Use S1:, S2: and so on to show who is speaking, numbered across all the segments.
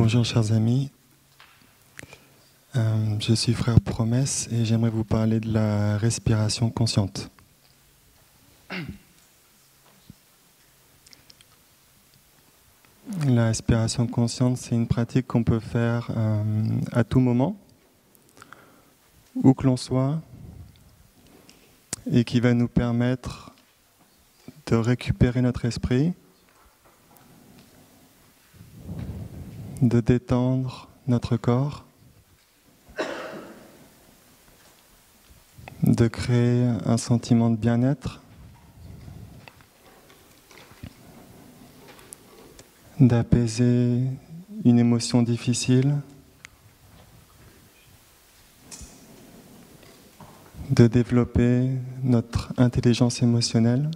S1: Bonjour chers amis, je suis frère Promesse et j'aimerais vous parler de la respiration consciente. La respiration consciente, c'est une pratique qu'on peut faire à tout moment, où que l'on soit, et qui va nous permettre de récupérer notre esprit, de détendre notre corps, de créer un sentiment de bien-être, d'apaiser une émotion difficile, de développer notre intelligence émotionnelle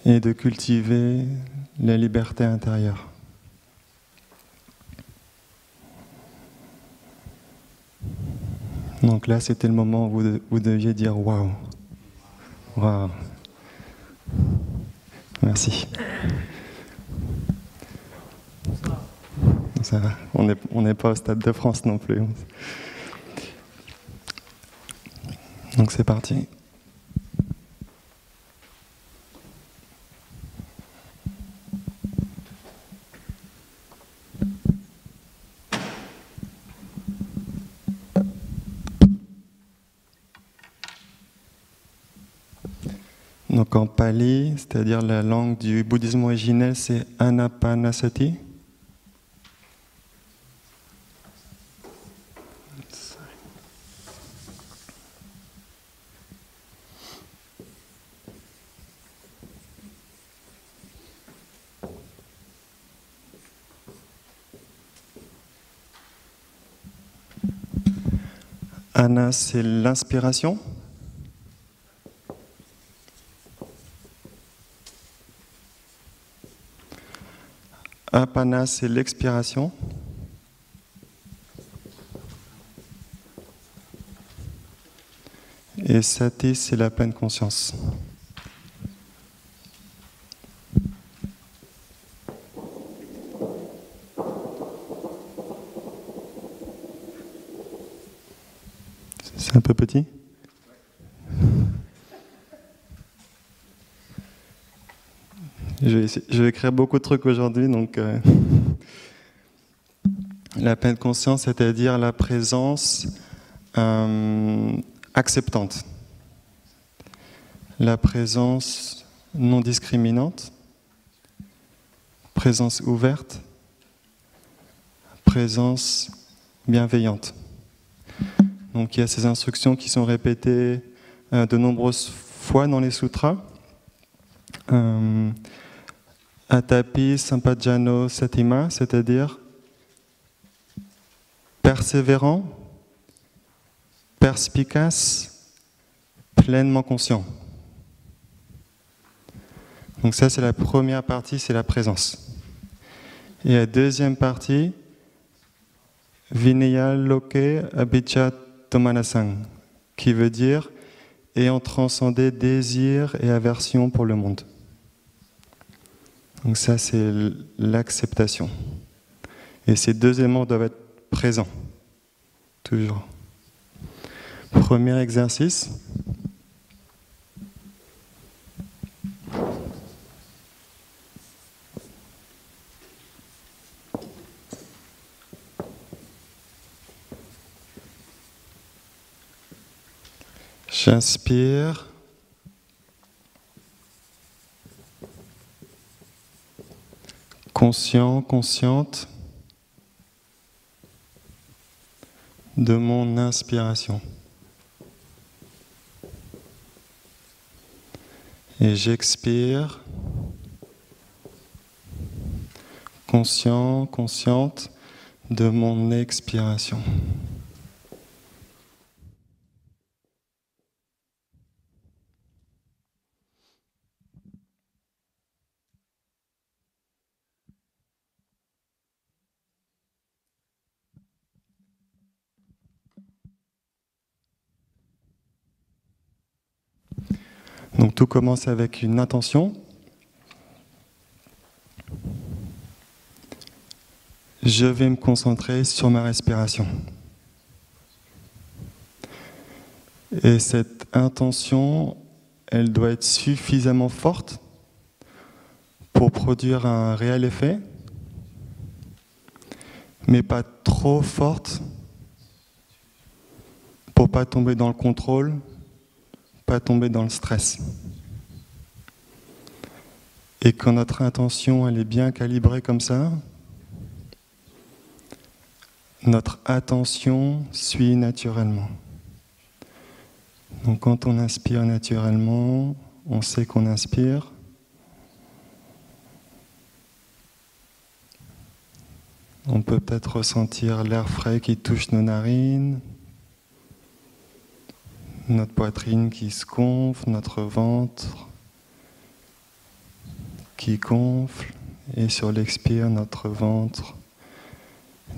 S1: et de cultiver la liberté intérieure. Donc là, c'était le moment où vous deviez dire « Waouh !» Waouh ! Merci. Ça va, on n'est pas au Stade de France non plus. Donc c'est parti. Donc en pali, c'est-à-dire la langue du bouddhisme originel, c'est Anapanasati. Ana, c'est l'inspiration. Apana, c'est l'expiration. Et Sati, c'est la pleine conscience. C'est un peu petit ? Je vais écrire beaucoup de trucs aujourd'hui, donc la pleine conscience, c'est-à-dire la présence acceptante, la présence non discriminante, présence ouverte, présence bienveillante. Donc il y a ces instructions qui sont répétées de nombreuses fois dans les sutras. Atapi Sampajano Satima, c'est-à-dire persévérant, perspicace, pleinement conscient. Donc ça, c'est la première partie, c'est la présence. Et la deuxième partie, Vinaya Loke Abhijja Tomanasang, qui veut dire ayant transcendé désir et aversion pour le monde. Donc ça, c'est l'acceptation. Et ces deux éléments doivent être présents, toujours. Premier exercice. J'inspire. Conscient, consciente de mon inspiration. Et j'expire, conscient, consciente de mon expiration. Donc tout commence avec une intention. je vais me concentrer sur ma respiration. Et cette intention, elle doit être suffisamment forte pour produire un réel effet, mais pas trop forte pour pas tomber dans le contrôle, pas tomber dans le stress. Et quand notre intention elle est bien calibrée comme ça, notre attention suit naturellement. Donc quand on inspire naturellement, on sait qu'on inspire. On peut peut-être ressentir l'air frais qui touche nos narines, notre poitrine qui se gonfle, notre ventre qui gonfle, et sur l'expire, notre ventre,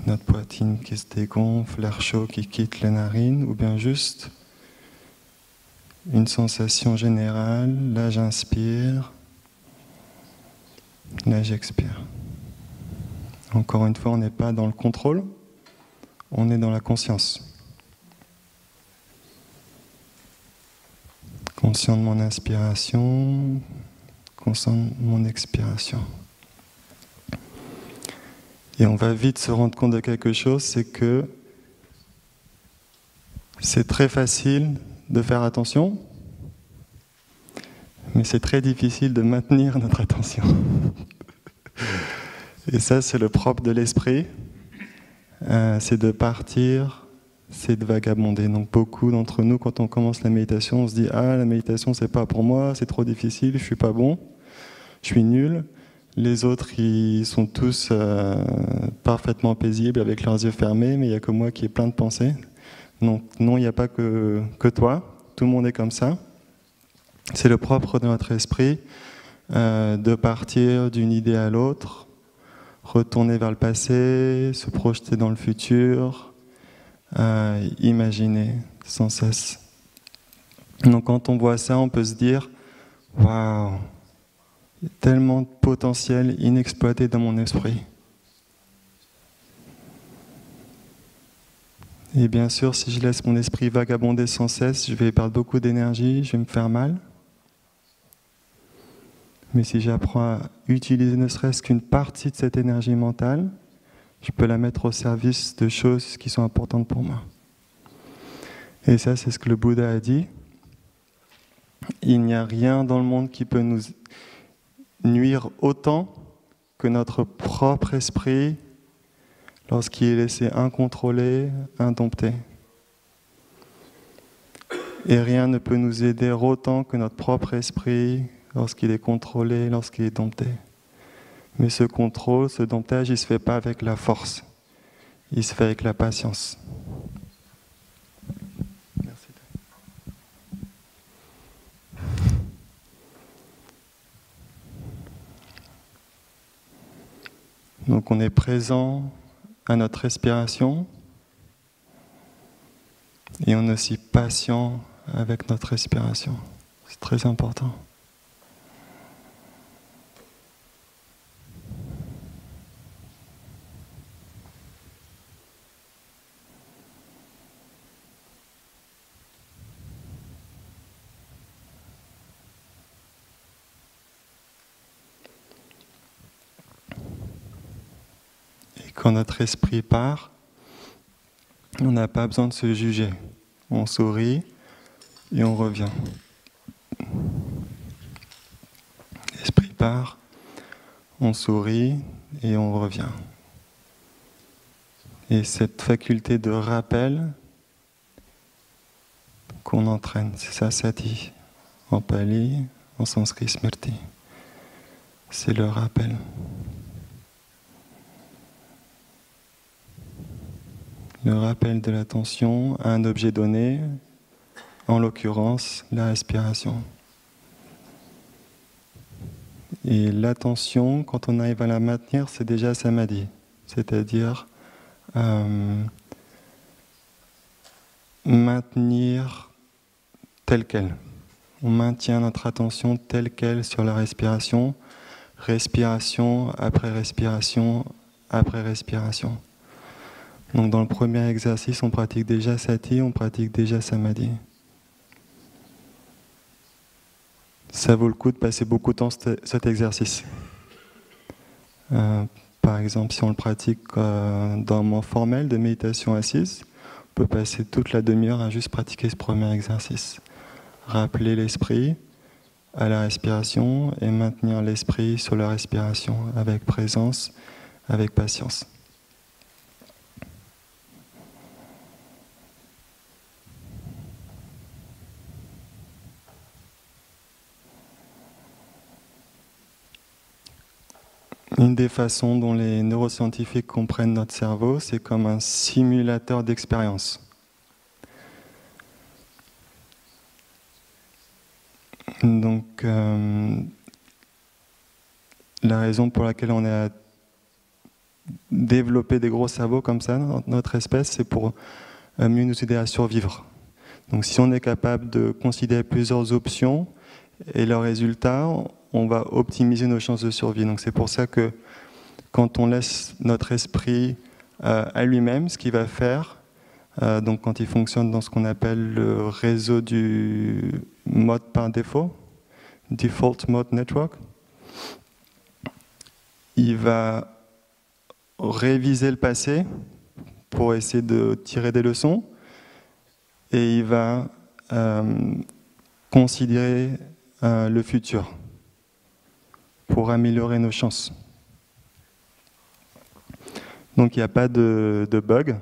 S1: notre poitrine qui se dégonfle, l'air chaud qui quitte les narines, ou bien juste une sensation générale, là j'inspire, là j'expire. Encore une fois, on n'est pas dans le contrôle, on est dans la conscience. Conscient de mon inspiration, conscient de mon expiration. Et on va vite se rendre compte de quelque chose, c'est que c'est très facile de faire attention, mais c'est très difficile de maintenir notre attention. Et ça, c'est le propre de l'esprit, c'est de partir, c'est de vagabonder. Donc beaucoup d'entre nous, quand on commence la méditation, on se dit « Ah, la méditation, c'est pas pour moi, c'est trop difficile, je suis pas bon, je suis nul ». Les autres, ils sont tous parfaitement paisibles avec leurs yeux fermés, mais il n'y a que moi qui ai plein de pensées. Donc non, il n'y a pas que toi, tout le monde est comme ça. C'est le propre de notre esprit de partir d'une idée à l'autre, retourner vers le passé, se projeter dans le futur, imaginer sans cesse. Donc quand on voit ça, on peut se dire « Waouh, il y a tellement de potentiel inexploité dans mon esprit ». Et bien sûr, si je laisse mon esprit vagabonder sans cesse, je vais perdre beaucoup d'énergie, je vais me faire mal. Mais si j'apprends à utiliser ne serait-ce qu'une partie de cette énergie mentale, je peux la mettre au service de choses qui sont importantes pour moi. Et ça, c'est ce que le Bouddha a dit. Il n'y a rien dans le monde qui peut nous nuire autant que notre propre esprit lorsqu'il est laissé incontrôlé, indompté. Et rien ne peut nous aider autant que notre propre esprit lorsqu'il est contrôlé, lorsqu'il est dompté. Mais ce contrôle, ce domptage, il ne se fait pas avec la force. Il se fait avec la patience. Merci. Donc on est présent à notre respiration et on est aussi patient avec notre respiration. C'est très important. Quand notre esprit part, on n'a pas besoin de se juger. On sourit et on revient. L'esprit part, on sourit et on revient. Et cette faculté de rappel qu'on entraîne, c'est ça sati, en pali, en sanskrit smriti. C'est le rappel. Le rappel de l'attention à un objet donné, en l'occurrence la respiration. Et l'attention, quand on arrive à la maintenir, c'est déjà samadhi, c'est-à-dire maintenir telle quelle. On maintient notre attention telle quelle sur la respiration, respiration après respiration après respiration. Donc dans le premier exercice, on pratique déjà Sati, on pratique déjà Samadhi. Ça vaut le coup de passer beaucoup de temps cet exercice. Par exemple, si on le pratique dans un moment formel de méditation assise, on peut passer toute la demi-heure à juste pratiquer ce premier exercice. Rappeler l'esprit à la respiration et maintenir l'esprit sur la respiration avec présence, avec patience. Une des façons dont les neuroscientifiques comprennent notre cerveau, c'est comme un simulateur d'expérience. Donc, la raison pour laquelle on a développé des gros cerveaux comme ça dans notre espèce, c'est pour mieux nous aider à survivre. Donc, si on est capable de considérer plusieurs options et leurs résultats, on va optimiser nos chances de survie. Donc, c'est pour ça que quand on laisse notre esprit à lui-même, ce qu'il va faire, donc quand il fonctionne dans ce qu'on appelle le réseau du mode par défaut, Default Mode Network, il va réviser le passé pour essayer de tirer des leçons et il va considérer le futur pour améliorer nos chances. Donc il n'y a pas de bug.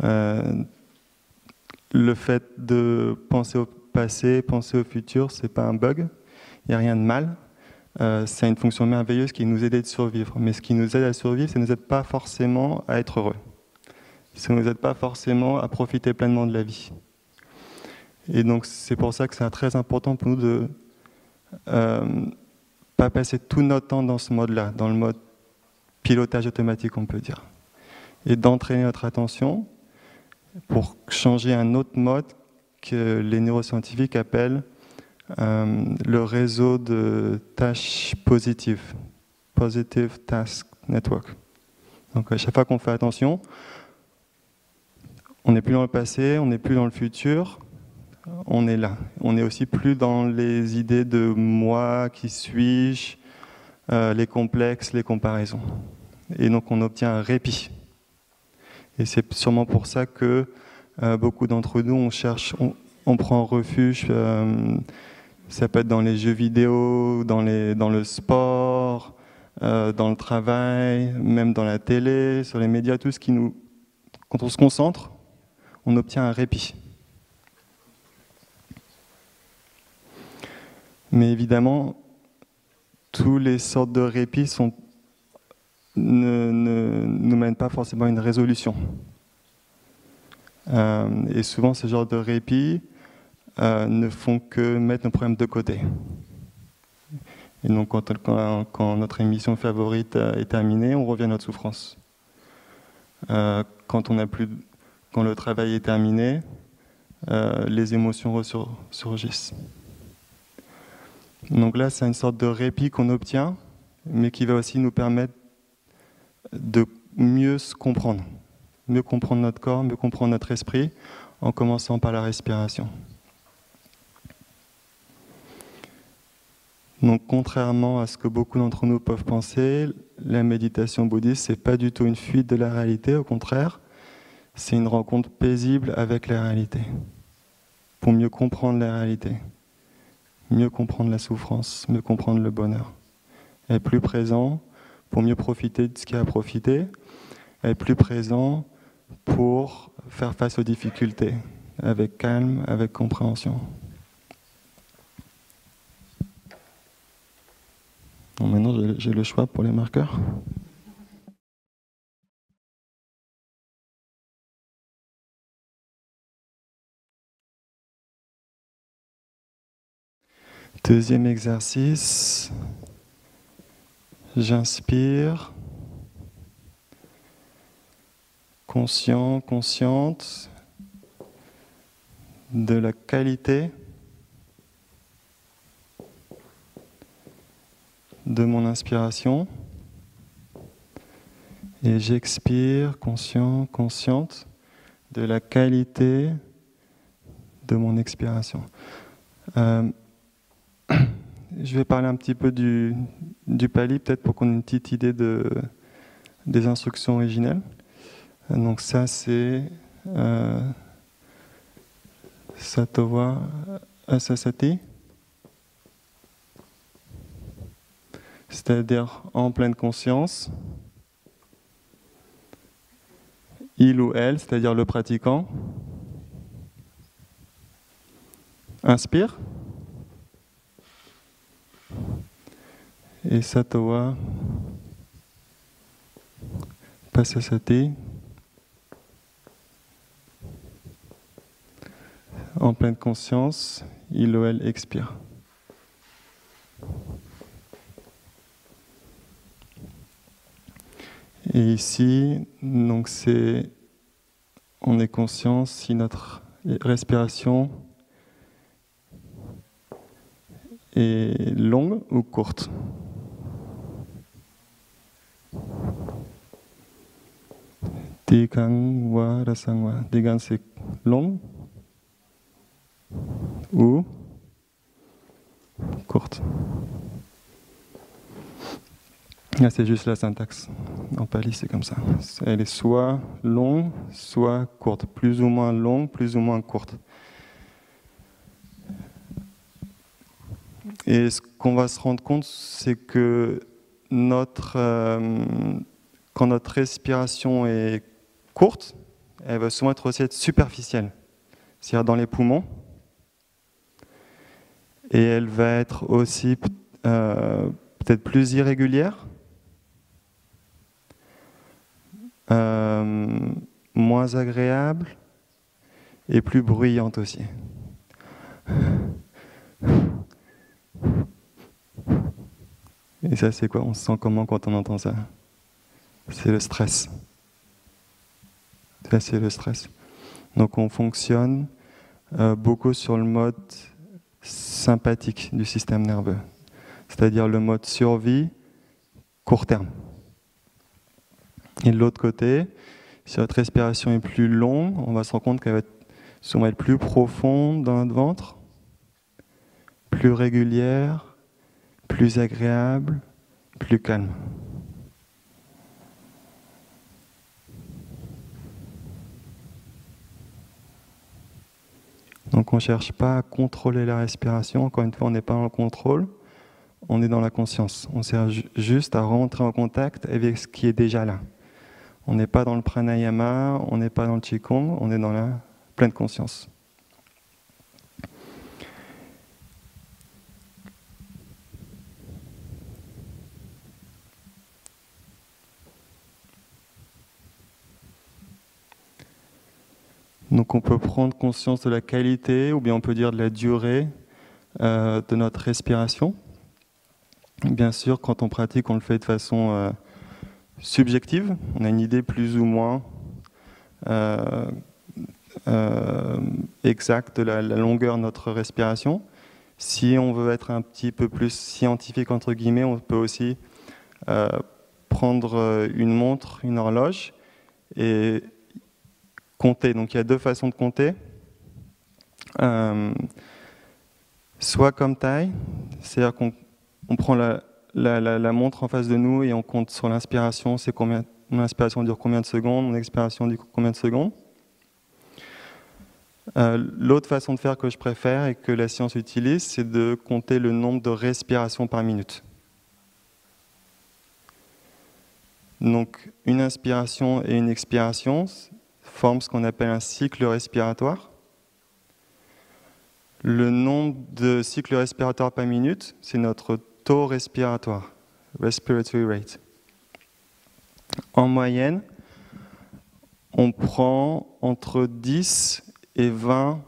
S1: Le fait de penser au passé, penser au futur, ce n'est pas un bug. Il n'y a rien de mal. C'est une fonction merveilleuse qui nous aide à survivre. Mais ce qui nous aide à survivre, ça ne nous aide pas forcément à être heureux. Ça ne nous aide pas forcément à profiter pleinement de la vie. Et donc c'est pour ça que c'est très important pour nous de pas passer tout notre temps dans ce mode-là, dans le mode pilotage automatique, on peut dire. Et d'entraîner notre attention pour changer un autre mode que les neuroscientifiques appellent le réseau de tâches positives, Positive Task Network. Donc à chaque fois qu'on fait attention, on n'est plus dans le passé, on n'est plus dans le futur, on est là. On n'est aussi plus dans les idées de moi, qui suis-je, les complexes, les comparaisons. Et donc on obtient un répit. Et c'est sûrement pour ça que beaucoup d'entre nous, on prend refuge. Ça peut être dans les jeux vidéo, dans le sport, dans le travail, même dans la télé, sur les médias, tout ce qui nous... Quand on se concentre, on obtient un répit. Mais évidemment, toutes les sortes de répits ne nous mènent pas forcément à une résolution. Et souvent, ce genre de répits ne font que mettre nos problèmes de côté. Et donc, quand notre émission favorite est terminée, on revient à notre souffrance. Quand le travail est terminé, les émotions surgissent. Donc là, c'est une sorte de répit qu'on obtient, mais qui va aussi nous permettre de mieux se comprendre. Mieux comprendre notre corps, mieux comprendre notre esprit, en commençant par la respiration. Donc, contrairement à ce que beaucoup d'entre nous peuvent penser, la méditation bouddhiste, c'est pas du tout une fuite de la réalité, au contraire, c'est une rencontre paisible avec la réalité, pour mieux comprendre la réalité, mieux comprendre la souffrance, mieux comprendre le bonheur. Être plus présent pour mieux profiter de ce qu'il y a à profiter, être plus présent pour faire face aux difficultés, avec calme, avec compréhension. Bon, maintenant, j'ai le choix pour les marqueurs. Deuxième exercice. J'inspire. Conscient, consciente de la qualité de mon inspiration Et j'expire, conscient, consciente de la qualité de mon expiration. Je vais parler un petit peu du Pali, peut-être pour qu'on ait une petite idée des instructions originelles. Donc ça, c'est Satova Asasati, c'est-à-dire en pleine conscience. Il ou elle, c'est-à-dire le pratiquant, inspire. Et Satova Pasasati, en pleine conscience, il ou elle expire. Et ici, donc on est conscient si notre respiration est longue ou courte. Digang wa rasangwa. Digang c'est long ou courte. Là, c'est juste la syntaxe. En pali, c'est comme ça. Elle est soit longue, soit courte. Plus ou moins longue, plus ou moins courte. Et ce qu'on va se rendre compte, c'est que quand notre respiration est courte, elle va souvent être aussi superficielle, c'est-à-dire dans les poumons. Et elle va être aussi peut-être plus irrégulière, moins agréable et plus bruyante aussi. Et ça, c'est quoi? On se sent comment quand on entend ça? C'est le stress. Ça, c'est le stress. Donc on fonctionne beaucoup sur le mode sympathique du système nerveux, c'est-à-dire le mode survie court terme. Et de l'autre côté, si votre respiration est plus longue, on va se rendre compte qu'elle va souvent être plus profonde dans notre ventre, plus régulière, plus agréable, plus calme. Donc on ne cherche pas à contrôler la respiration, encore une fois on n'est pas dans le contrôle, on est dans la conscience. On cherche juste à rentrer en contact avec ce qui est déjà là. On n'est pas dans le pranayama, on n'est pas dans le qigong, on est dans la pleine conscience. Donc on peut prendre conscience de la qualité, ou bien on peut dire de la durée de notre respiration. Bien sûr, quand on pratique, on le fait de façon subjective. On a une idée plus ou moins exacte de la longueur de notre respiration. Si on veut être un petit peu plus scientifique, entre guillemets, on peut aussi prendre une montre, une horloge, et compter. Donc il y a deux façons de compter. Soit comme taille, c'est-à-dire qu'on prend la montre en face de nous et on compte sur l'inspiration, c'est combien, mon inspiration dure combien de secondes, mon expiration dure combien de secondes. L'autre façon de faire que je préfère et que la science utilise, c'est de compter le nombre de respirations par minute. Donc une inspiration et une expiration forment ce qu'on appelle un cycle respiratoire. Le nombre de cycles respiratoires par minute, c'est notre taux respiratoire, respiratory rate. En moyenne, on prend entre 10 et 20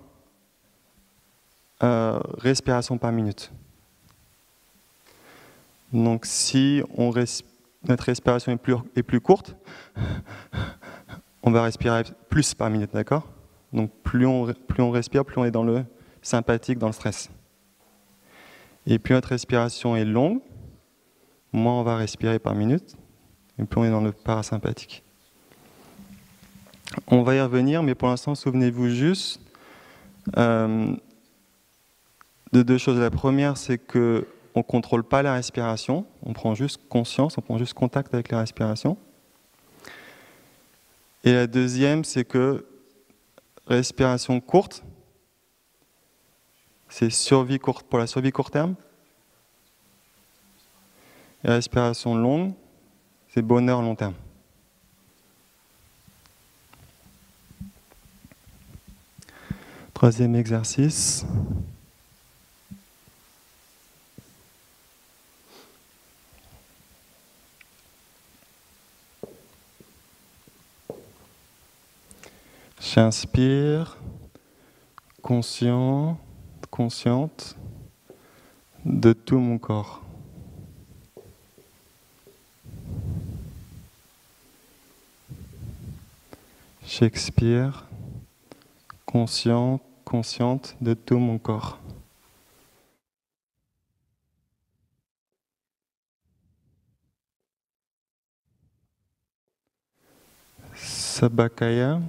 S1: respirations par minute. Donc si notre respiration est plus courte, on va respirer plus par minute, d'accord? Donc plus on respire, plus on est dans le sympathique, dans le stress. Et plus notre respiration est longue, moins on va respirer par minute. et plus on est dans le parasympathique. On va y revenir, mais pour l'instant, souvenez-vous juste de deux choses. La première, c'est qu'on ne contrôle pas la respiration, on prend juste conscience, on prend juste contact avec la respiration. Et la deuxième, c'est que respiration courte, c'est survie courte pour la survie court terme. Et respiration longue, c'est bonheur long terme. Troisième exercice. J'inspire, conscient, consciente de tout mon corps. J'expire, conscient, consciente de tout mon corps. Sabakaya,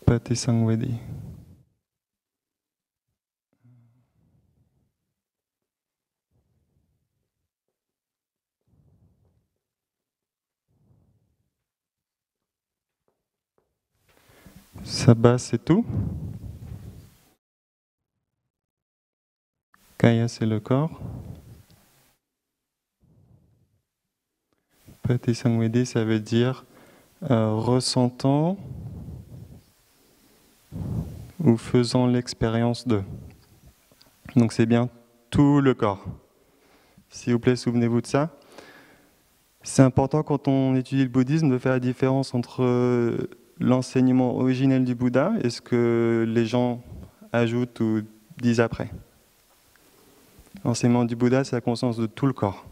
S1: Patisangvedi. Sabba, c'est tout. Kaya, c'est le corps. Patisangvedi, ça veut dire ressentant ou faisant l'expérience de. Donc c'est bien tout le corps. S'il vous plaît, souvenez-vous de ça. C'est important quand on étudie le bouddhisme de faire la différence entre l'enseignement originel du Bouddha et ce que les gens ajoutent ou disent après. L'enseignement du Bouddha, c'est la conscience de tout le corps.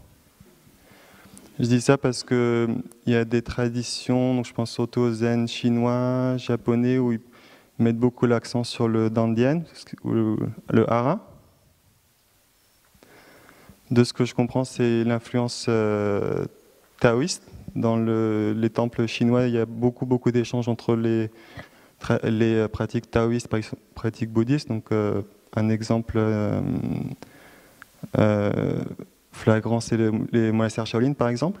S1: Je dis ça parce qu'il y a des traditions, donc je pense surtout au zen chinois, japonais, où ils mettent beaucoup l'accent sur le Dandian, ou le hara. De ce que je comprends, c'est l'influence taoïste. Dans les temples chinois, il y a beaucoup d'échanges entre les pratiques taoïstes et les pratiques bouddhistes. Donc, un exemple flagrant, c'est les monastères Shaolin, par exemple.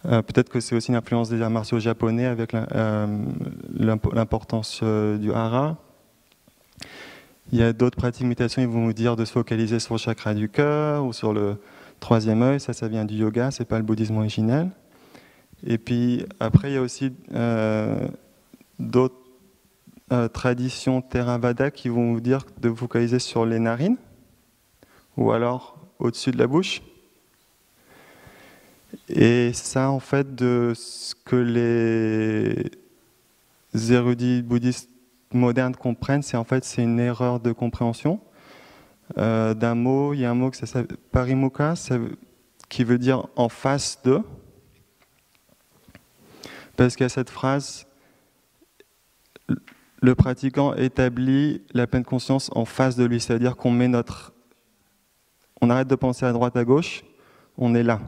S1: Peut-être que c'est aussi une influence des arts martiaux japonais avec l'importance du hara. Il y a d'autres pratiques de méditation, ils vont vous dire de se focaliser sur le chakra du cœur ou sur le troisième œil. Ça vient du yoga, c'est pas le bouddhisme originel. Et puis après, il y a aussi d'autres traditions Theravada qui vont vous dire de vous focaliser sur les narines ou alors au-dessus de la bouche. Et ça, en fait, de ce que les érudits bouddhistes modernes comprennent, c'est une erreur de compréhension d'un mot. Il y a un mot qui s'appelle parimukha, qui veut dire en face de. Parce qu'il y a cette phrase, le pratiquant établit la pleine conscience en face de lui, c'est-à-dire qu'on met on arrête de penser à droite à gauche, on est là.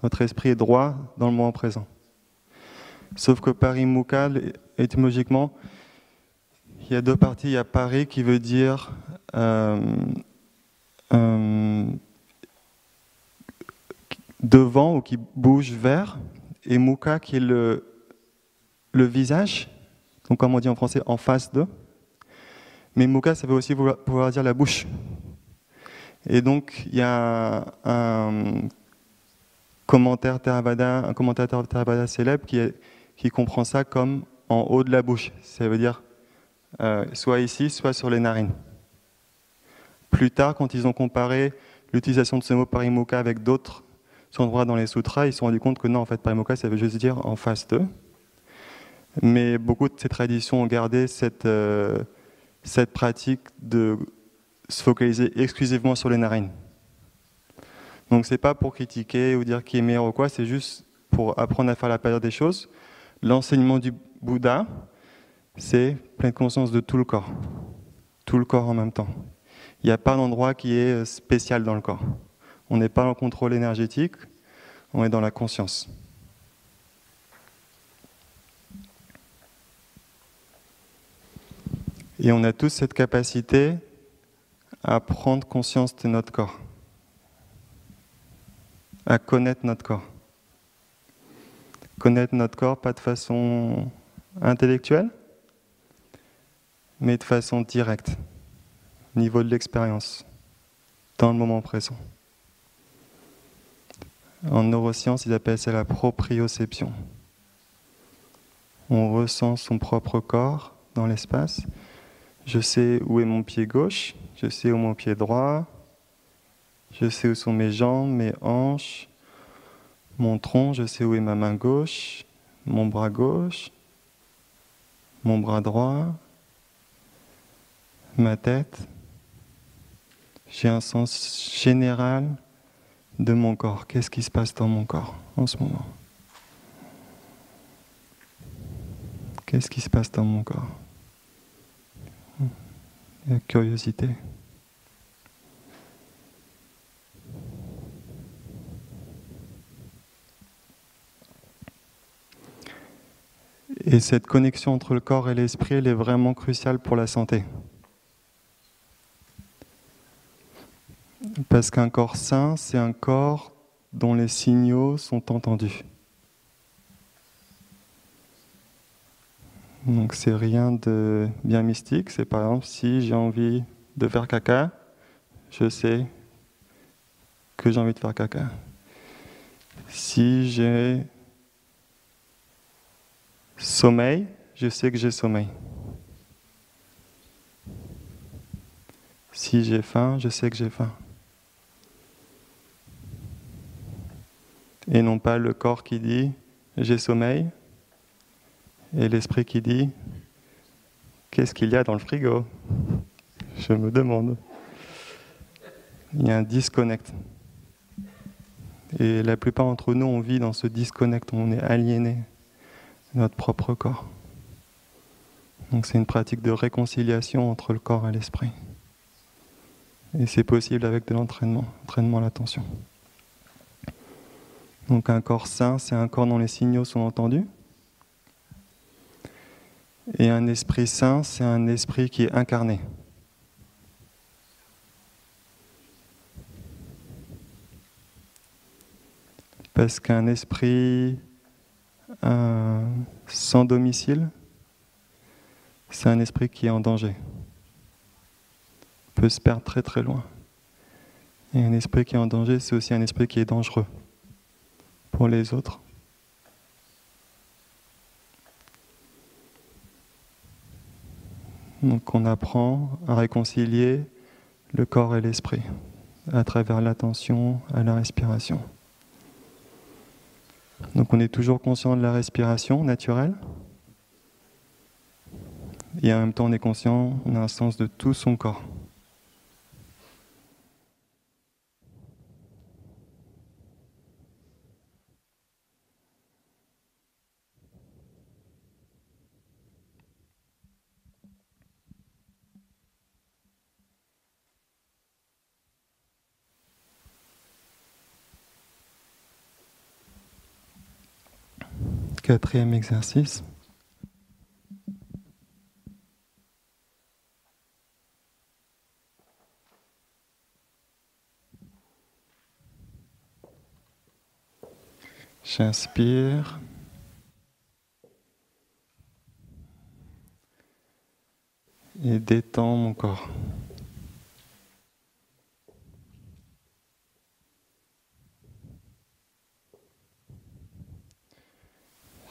S1: Notre esprit est droit dans le moment présent. Sauf que parimukha, étymologiquement, il y a deux parties. Il y a pari qui veut dire devant ou qui bouge vers, et mukha qui est le visage, donc comme on dit en français, en face de. Mais mukha, ça veut aussi pouvoir dire la bouche. Et donc, il y a un commentaire Theravada célèbre qui comprend ça comme en haut de la bouche. Ça veut dire soit ici, soit sur les narines. Plus tard, quand ils ont comparé l'utilisation de ce mot parimukha avec d'autres endroits dans les sutras, ils se sont rendus compte que non, en fait, parimukha, ça veut juste dire en face d'eux. Mais beaucoup de ces traditions ont gardé cette pratique de se focaliser exclusivement sur les narines. Donc c'est pas pour critiquer ou dire qui est meilleur ou quoi, c'est juste pour apprendre à faire la part des choses. L'enseignement du Bouddha, c'est pleine conscience de tout le corps en même temps. Il n'y a pas d'endroit qui est spécial dans le corps. On n'est pas en contrôle énergétique, on est dans la conscience. Et on a tous cette capacité à prendre conscience de notre corps, à connaître notre corps. Connaître notre corps, pas de façon intellectuelle, mais de façon directe, au niveau de l'expérience, dans le moment présent. En neurosciences, ils appellent ça la proprioception. On ressent son propre corps dans l'espace. Je sais où est mon pied gauche, je sais où est mon pied droit, je sais où sont mes jambes, mes hanches, mon tronc, je sais où est ma main gauche, mon bras gauche, mon bras droit, ma tête. J'ai un sens général de mon corps. Qu'est-ce qui se passe dans mon corps en ce moment? Qu'est-ce qui se passe dans mon corps? La curiosité. Et cette connexion entre le corps et l'esprit, elle est vraiment cruciale pour la santé. Parce qu'un corps sain, c'est un corps dont les signaux sont entendus. Donc c'est rien de bien mystique. C'est par exemple, si j'ai envie de faire caca, je sais que j'ai envie de faire caca. Si j'ai sommeil, je sais que j'ai sommeil. Si j'ai faim, je sais que j'ai faim. Et non pas le corps qui dit j'ai sommeil et l'esprit qui dit qu'est-ce qu'il y a dans le frigo? Je me demande. Il y a un disconnect. Et la plupart d'entre nous, on vit dans ce disconnect, on est aliéné de notre propre corps. Donc c'est une pratique de réconciliation entre le corps et l'esprit. Et c'est possible avec de l'entraînement, entraînement à l'attention. Donc un corps sain, c'est un corps dont les signaux sont entendus. Et un esprit sain, c'est un esprit qui est incarné. Parce qu'un esprit sans domicile, c'est un esprit qui est en danger. Il peut se perdre très très loin. Et un esprit qui est en danger, c'est aussi un esprit qui est dangereux pour les autres. Donc on apprend à réconcilier le corps et l'esprit à travers l'attention à la respiration. Donc on est toujours conscient de la respiration naturelle et en même temps on est conscient, on a un sens de tout son corps. Quatrième exercice. J'inspire. Et détends mon corps.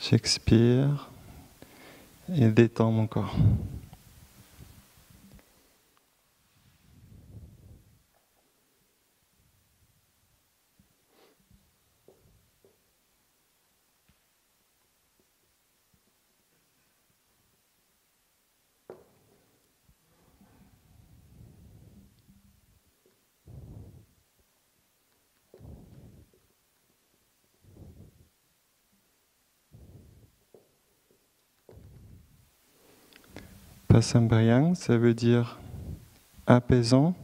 S1: J'expire et détends mon corps. Pasambayang, ça veut dire apaisant.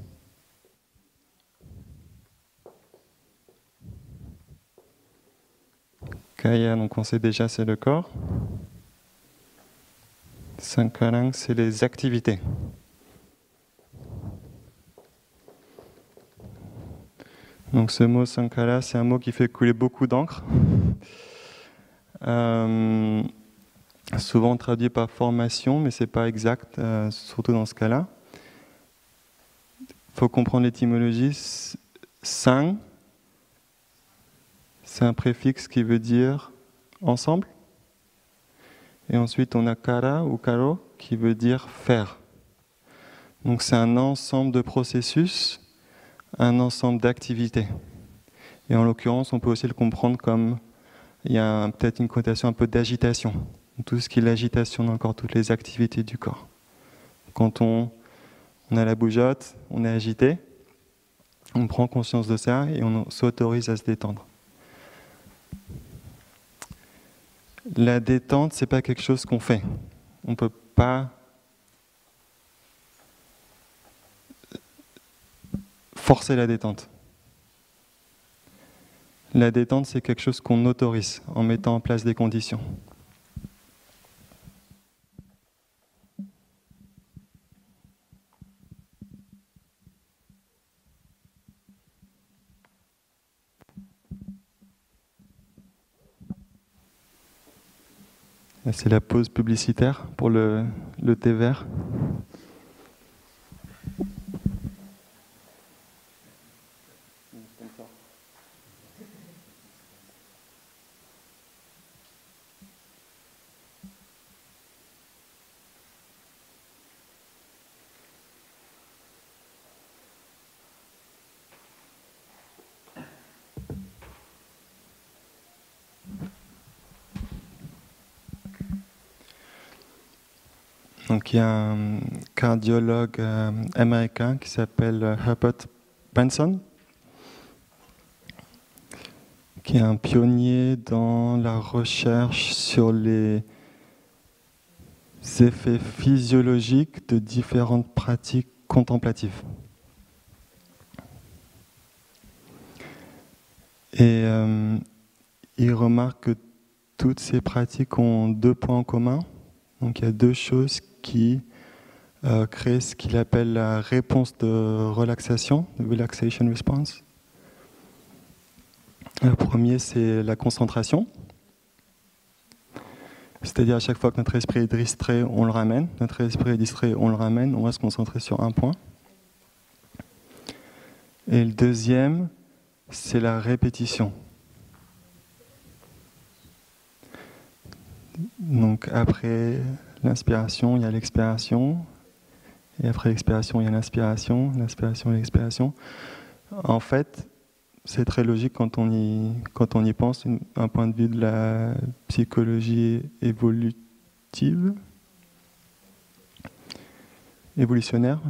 S1: Kaya, donc on sait déjà, c'est le corps. Sankarang, c'est les activités. Donc ce mot Sankara, c'est un mot qui fait couler beaucoup d'encre. Souvent traduit par formation, mais c'est pas exact, surtout dans ce cas-là. Il faut comprendre l'étymologie. Sang, c'est un préfixe qui veut dire ensemble. Et ensuite, on a kara ou karo qui veut dire faire. Donc c'est un ensemble de processus, un ensemble d'activités. Et en l'occurrence, on peut aussi le comprendre comme il y a peut-être une connotation un peu d'agitation. Tout ce qui est l'agitation dans le corps, toutes les activités du corps. Quand on a la bougeotte, on est agité, on prend conscience de ça et on s'autorise à se détendre. La détente, c'est pas quelque chose qu'on fait. On peut pas forcer la détente. La détente, c'est quelque chose qu'on autorise en mettant en place des conditions. C'est la pause publicitaire pour le thé vert. Donc il y a un cardiologue américain qui s'appelle Herbert Benson, qui est un pionnier dans la recherche sur les effets physiologiques de différentes pratiques contemplatives. Et il remarque que toutes ces pratiques ont deux points en commun. Donc il y a deux choses qui créent ce qu'il appelle la réponse de relaxation, the relaxation response. Le premier, c'est la concentration. C'est-à-dire à chaque fois que notre esprit est distrait, on le ramène. Notre esprit est distrait, on le ramène. On va se concentrer sur un point. Et le deuxième, c'est la répétition. Donc après l'inspiration, il y a l'expiration. Et après l'expiration, il y a l'inspiration et l'expiration. En fait, c'est très logique quand on y pense, d'un point de vue de la psychologie évolutionnaire.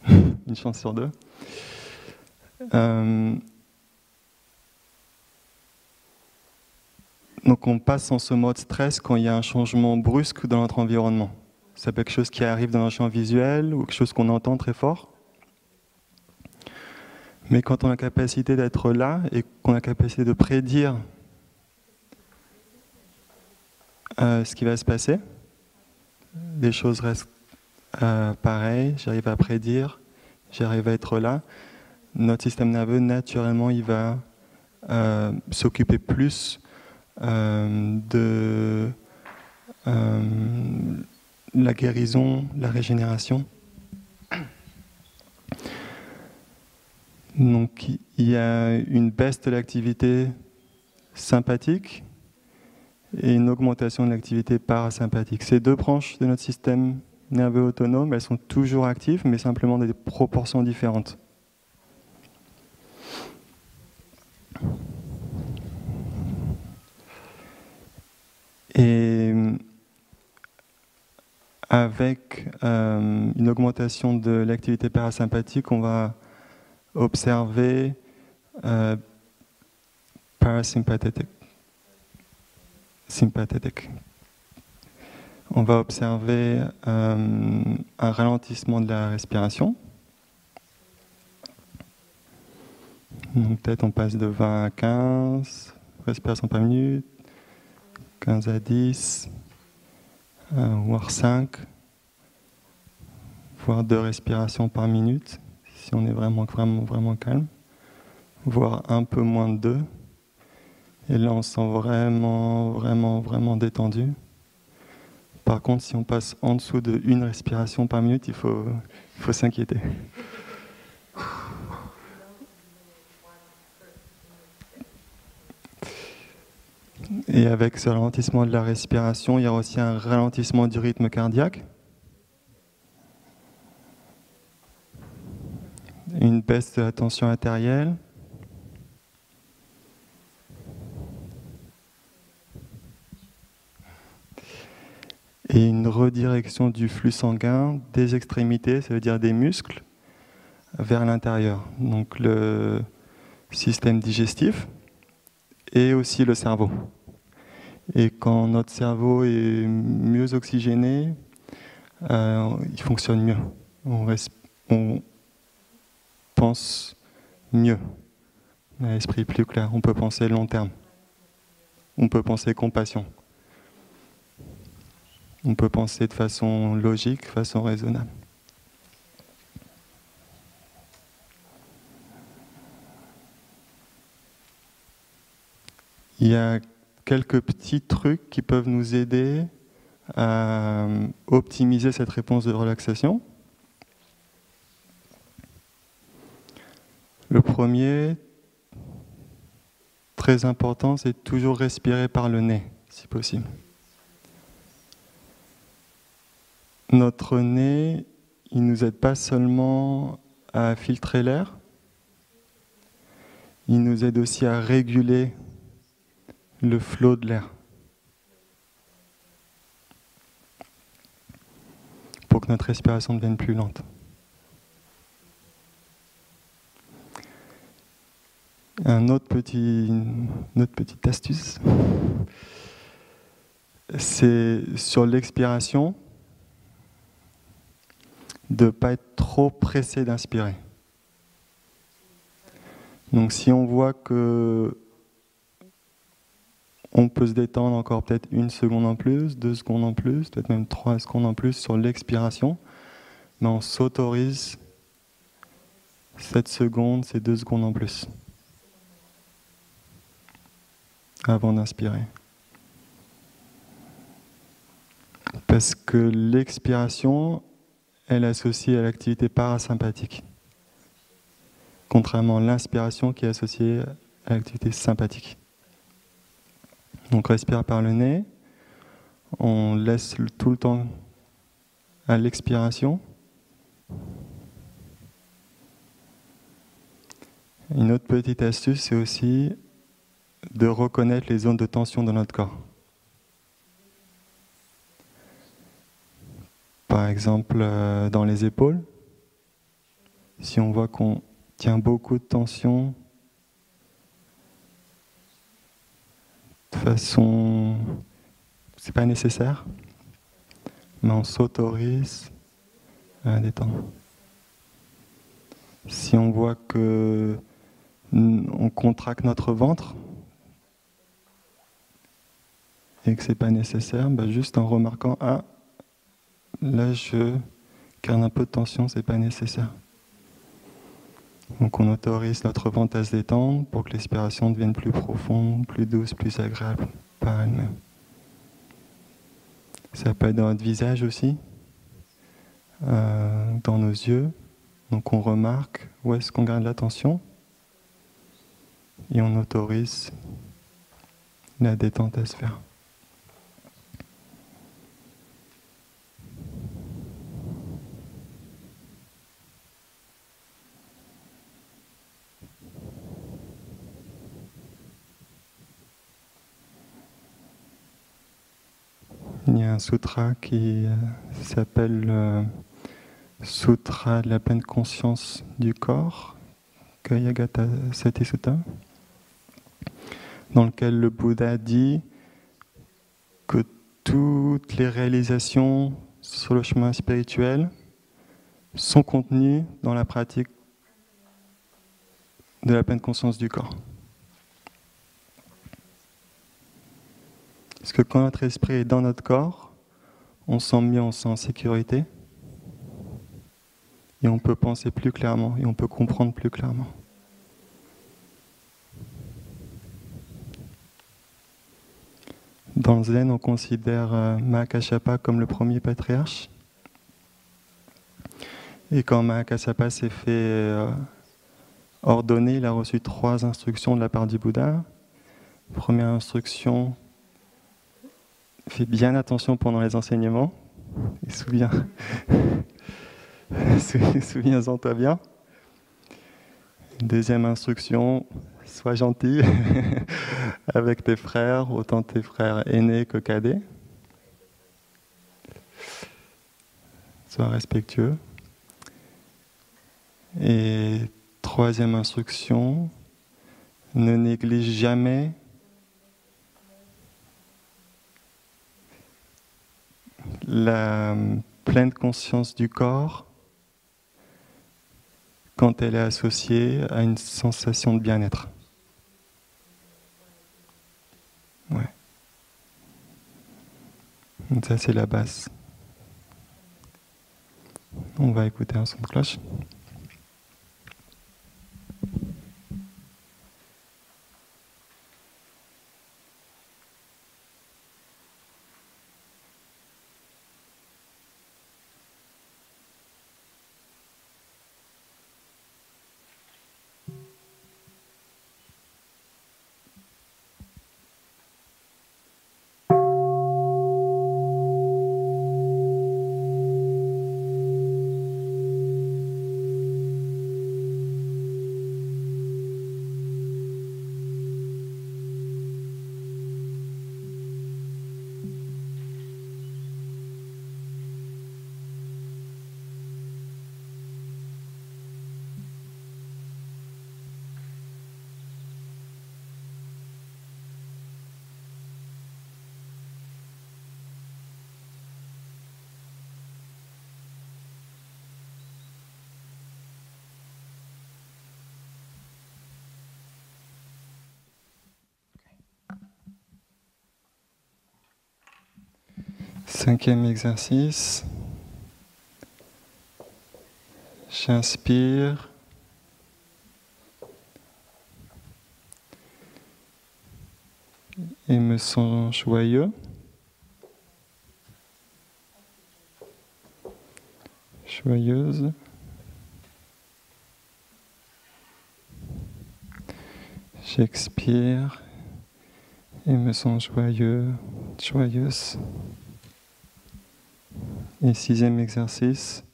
S1: Une chance sur deux. Donc on passe en ce mode stress quand il y a un changement brusque dans notre environnement. Ça peut être quelque chose qui arrive dans un champ visuel ou quelque chose qu'on entend très fort. Mais quand on a la capacité d'être là et qu'on a la capacité de prédire ce qui va se passer, les choses restent pareilles, j'arrive à prédire, j'arrive à être là, notre système nerveux, naturellement, il va s'occuper plus de la guérison, la régénération. Donc il y a une baisse de l'activité sympathique et une augmentation de l'activité parasympathique. Ces deux branches de notre système nerveux autonome, elles sont toujours actives, mais simplement dans des proportions différentes. Et avec une augmentation de l'activité parasympathique, on va observer parasympathetic. On va observer un ralentissement de la respiration. Donc peut-être on passe de 20 à 15 respirations par minute, 15 à 10, voire 5, voire 2 respirations par minute, si on est vraiment calme, voire un peu moins de 2. Et là, on se sent vraiment détendu. Par contre, si on passe en dessous de 1 respiration par minute, il faut s'inquiéter. Et avec ce ralentissement de la respiration, il y a aussi un ralentissement du rythme cardiaque. Une baisse de la tension artérielle. Et une redirection du flux sanguin des extrémités, ça veut dire des muscles, vers l'intérieur. Donc le système digestif et aussi le cerveau. Et quand notre cerveau est mieux oxygéné, il fonctionne mieux. On pense mieux. On a l'esprit plus clair. On peut penser long terme. On peut penser compassion. On peut penser de façon logique, de façon raisonnable. Il y a quelques petits trucs qui peuvent nous aider à optimiser cette réponse de relaxation. Le premier, très important, c'est toujours respirer par le nez, si possible. Notre nez, il ne nous aide pas seulement à filtrer l'air, il nous aide aussi à réguler le flot de l'air pour que notre respiration devienne plus lente. Une autre petite astuce, c'est sur l'expiration, de ne pas être trop pressé d'inspirer. Donc si on voit que on peut se détendre encore peut-être 1 seconde en plus, 2 secondes en plus, peut-être même 3 secondes en plus sur l'expiration, mais on s'autorise 7 secondes, c'est 2 secondes en plus avant d'inspirer. Parce que l'expiration, elle est associée à l'activité parasympathique, contrairement à l'inspiration qui est associée à l'activité sympathique. Donc respire par le nez, on laisse tout le temps à l'expiration. Une autre petite astuce, c'est aussi de reconnaître les zones de tension dans notre corps. Par exemple, dans les épaules, si on voit qu'on tient beaucoup de tension, de façon, c'est pas nécessaire, mais on s'autorise à détendre. Si on voit que on contracte notre ventre et que c'est pas nécessaire, juste en remarquant là je garde un peu de tension, c'est pas nécessaire. Donc on autorise notre ventre à se détendre pour que l'expiration devienne plus profonde, plus douce, plus agréable par elle-même. Ça peut être dans notre visage aussi, dans nos yeux. Donc on remarque où est-ce qu'on garde l'attention et on autorise la détente à se faire. Il y a un sutra qui s'appelle Sutra de la pleine conscience du corps, Kayagata Sati Sutta, dans lequel le Bouddha dit que toutes les réalisations sur le chemin spirituel sont contenues dans la pratique de la pleine conscience du corps. Parce que quand notre esprit est dans notre corps, on se sent mieux, on se sent en sécurité. Et on peut penser plus clairement, et on peut comprendre plus clairement. Dans le Zen, on considère Mahakāssapa comme le premier patriarche. Et quand Mahakāssapa s'est fait ordonner, il a reçu 3 instructions de la part du Bouddha. Première instruction, fais bien attention pendant les enseignements. Et souviens-en-toi bien. Deuxième instruction, sois gentil avec tes frères, autant tes frères aînés que cadets. Sois respectueux. Et troisième instruction, ne néglige jamais la pleine conscience du corps quand elle est associée à une sensation de bien-être. Ouais. Donc ça, c'est la base. On va écouter un son de cloche. Cinquième exercice. J'inspire. Et me sens joyeux. Joyeuse. J'expire et me sens joyeux, joyeuse. Et sixième exercice,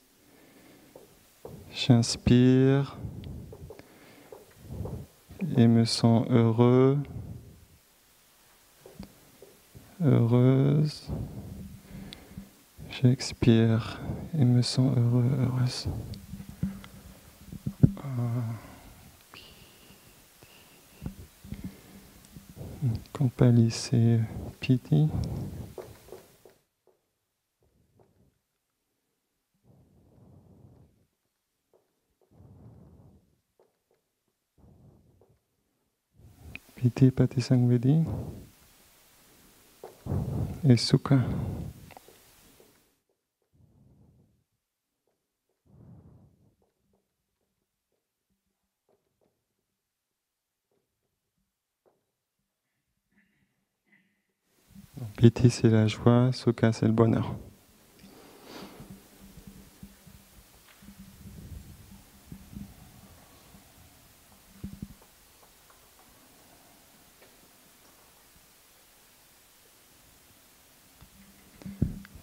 S1: j'inspire et me sens heureux, heureuse. J'expire et me sens heureux, heureuse. Kompalise Piti. Piti Patisangvedi et Sukha. Piti c'est la joie, Sukha c'est le bonheur.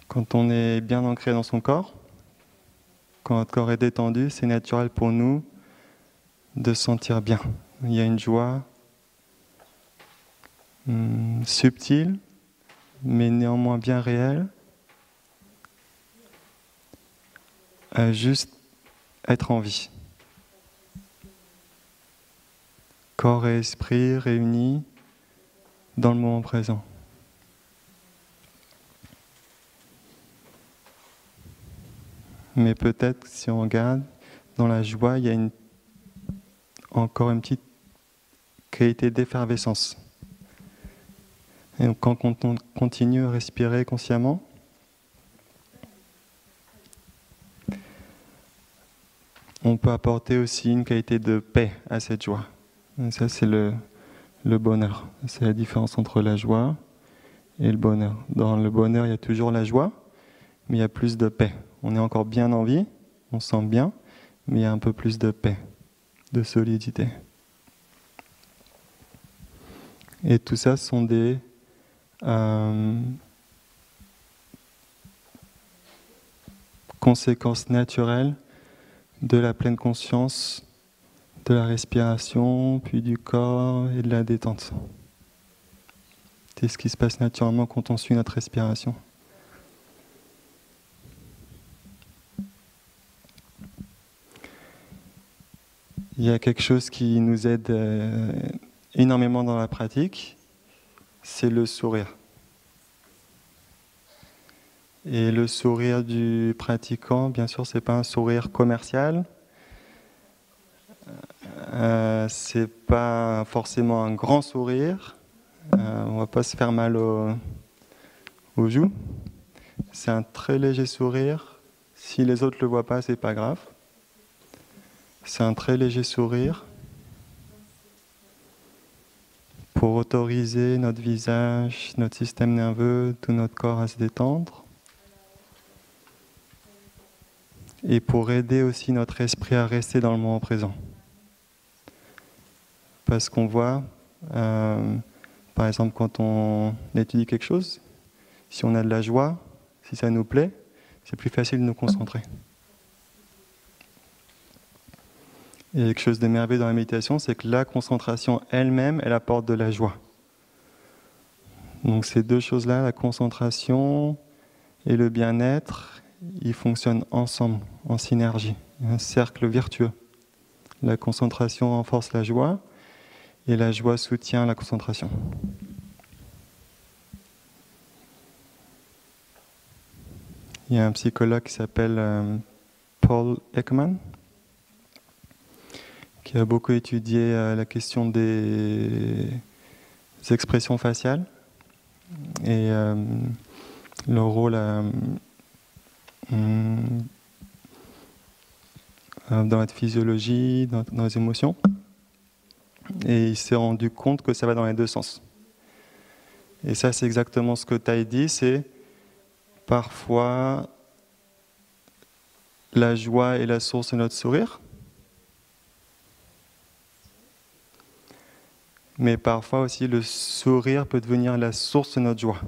S1: Quand on est bien ancré dans son corps, quand notre corps est détendu, c'est naturel pour nous de se sentir bien. Il y a une joie subtile, mais néanmoins bien réelle, à juste être en vie. Corps et esprit réunis dans le moment présent. Mais peut-être, si on regarde, dans la joie, il y a encore une petite qualité d'effervescence. Et donc, quand on continue à respirer consciemment, on peut apporter aussi une qualité de paix à cette joie. Et ça, c'est le bonheur. C'est la différence entre la joie et le bonheur. Dans le bonheur, il y a toujours la joie, mais il y a plus de paix. On est encore bien en vie, on se sent bien, mais il y a un peu plus de paix, de solidité. Et tout ça sont des conséquences naturelles de la pleine conscience, de la respiration, puis du corps et de la détente. C'est ce qui se passe naturellement quand on suit notre respiration. Il y a quelque chose qui nous aide énormément dans la pratique, c'est le sourire. Et le sourire du pratiquant, bien sûr, c'est pas un sourire commercial. C'est pas forcément un grand sourire. On va pas se faire mal aux joues. C'est un très léger sourire. Si les autres le voient pas, c'est pas grave. C'est un très léger sourire pour autoriser notre visage, notre système nerveux, tout notre corps à se détendre. Et pour aider aussi notre esprit à rester dans le moment présent. Parce qu'on voit, par exemple, quand on étudie quelque chose, si on a de la joie, si ça nous plaît, c'est plus facile de nous concentrer. Et quelque chose de merveilleux dans la méditation, c'est que la concentration elle-même, elle apporte de la joie. Donc ces deux choses-là, la concentration et le bien-être, ils fonctionnent ensemble, en synergie. Un cercle vertueux. La concentration renforce la joie et la joie soutient la concentration. Il y a un psychologue qui s'appelle Paul Ekman qui a beaucoup étudié la question des expressions faciales et leur rôle dans la physiologie, dans les émotions. Et il s'est rendu compte que ça va dans les deux sens. Et ça, c'est exactement ce que tu as dit, c'est parfois la joie est la source de notre sourire, mais parfois aussi le sourire peut devenir la source de notre joie.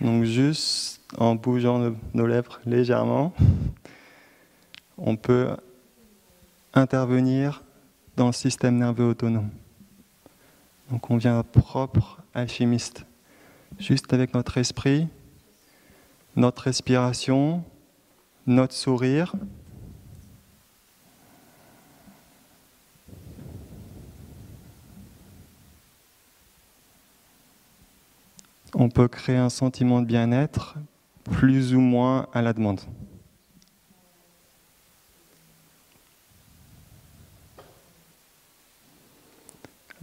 S1: Donc juste en bougeant nos lèvres légèrement, on peut intervenir dans le système nerveux autonome. Donc on devient notre propre alchimiste. Juste avec notre esprit, notre respiration, notre sourire. On peut créer un sentiment de bien-être plus ou moins à la demande.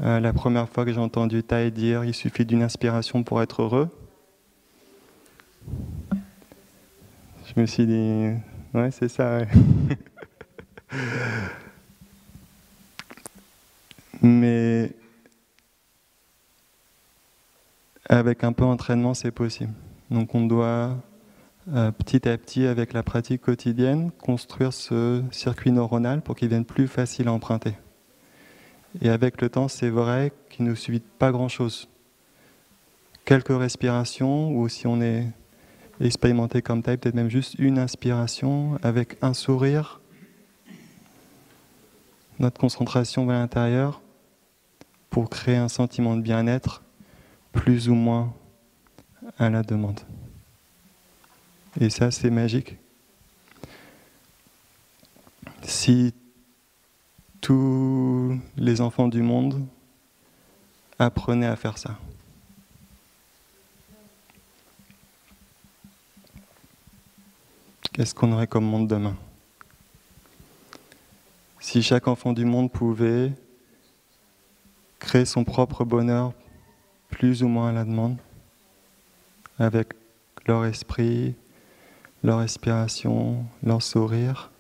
S1: La première fois que j'ai entendu Tai dire « il suffit d'une inspiration pour être heureux », je me suis dit « ouais, c'est ça, ouais. » Mais avec un peu d'entraînement, c'est possible. Donc on doit, petit à petit, avec la pratique quotidienne, construire ce circuit neuronal pour qu'il devienne plus facile à emprunter. Et avec le temps, c'est vrai qu'il ne nous suffit pas grand-chose. Quelques respirations, ou si on est expérimenté comme tel, peut-être même juste une inspiration avec un sourire. Notre concentration vers l'intérieur pour créer un sentiment de bien-être plus ou moins à la demande. Et ça, c'est magique. Si tous les enfants du monde apprenaient à faire ça. Qu'est-ce qu'on aurait comme monde demain? Si chaque enfant du monde pouvait créer son propre bonheur, plus ou moins à la demande, avec leur esprit, leur respiration, leur sourire,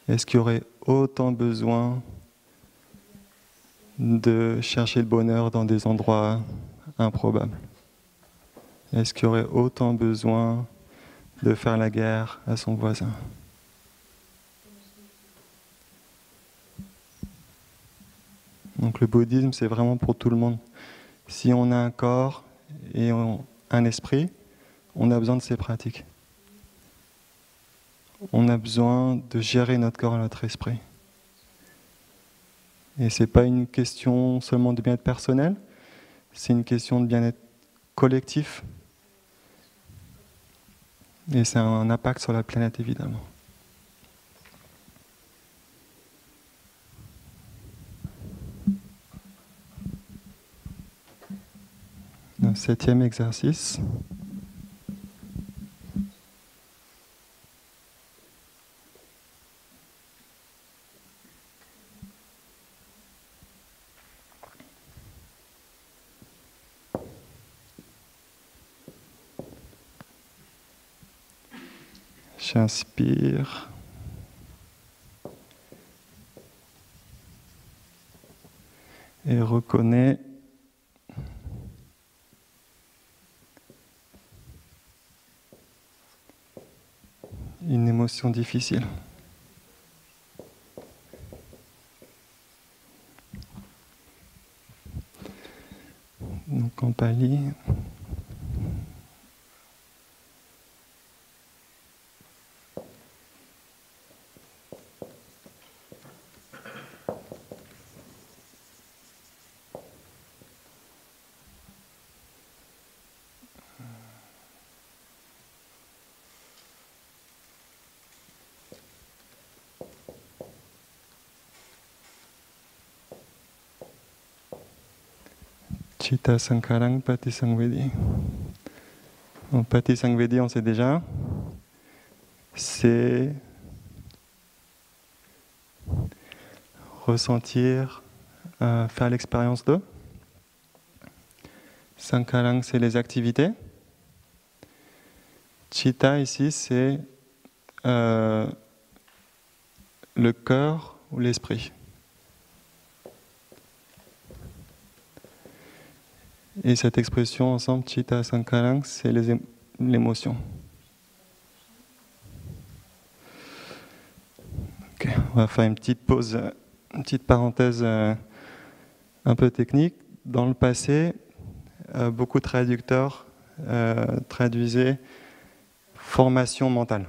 S1: est-ce qu'il y aurait autant besoin de chercher le bonheur dans des endroits improbables? Est-ce qu'il y aurait autant besoin de faire la guerre à son voisin? Donc le bouddhisme, c'est vraiment pour tout le monde. Si on a un corps et un esprit, on a besoin de ces pratiques. On a besoin de gérer notre corps et notre esprit. Et ce n'est pas une question seulement de bien-être personnel, c'est une question de bien-être collectif. Et c'est un impact sur la planète, évidemment. Le 7e exercice. J'inspire. Et reconnais une émotion difficile. Donc en pali, Chitta Sankarang Pati Sangvedi. Donc, Pati Sangvedi, on sait déjà, c'est ressentir, faire l'expérience de. Sankarang, c'est les activités. Chitta, ici, c'est le cœur ou l'esprit. Et cette expression ensemble, Chitta Sankarang, c'est l'émotion. Okay, on va faire une petite pause, une petite parenthèse un peu technique. Dans le passé, beaucoup de traducteurs traduisaient formation mentale.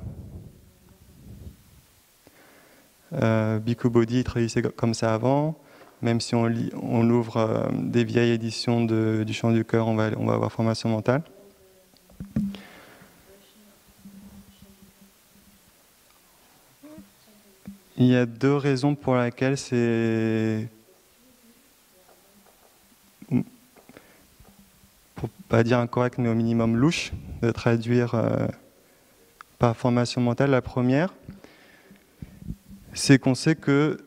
S1: Bhikkhu Bodhi traduisait comme ça avant. Même si on ouvre des vieilles éditions du Chant du Cœur, on va avoir formation mentale. Il y a deux raisons pour lesquelles c'est, pour pas dire incorrect, mais au minimum louche, de traduire par formation mentale. La première, c'est qu'on sait que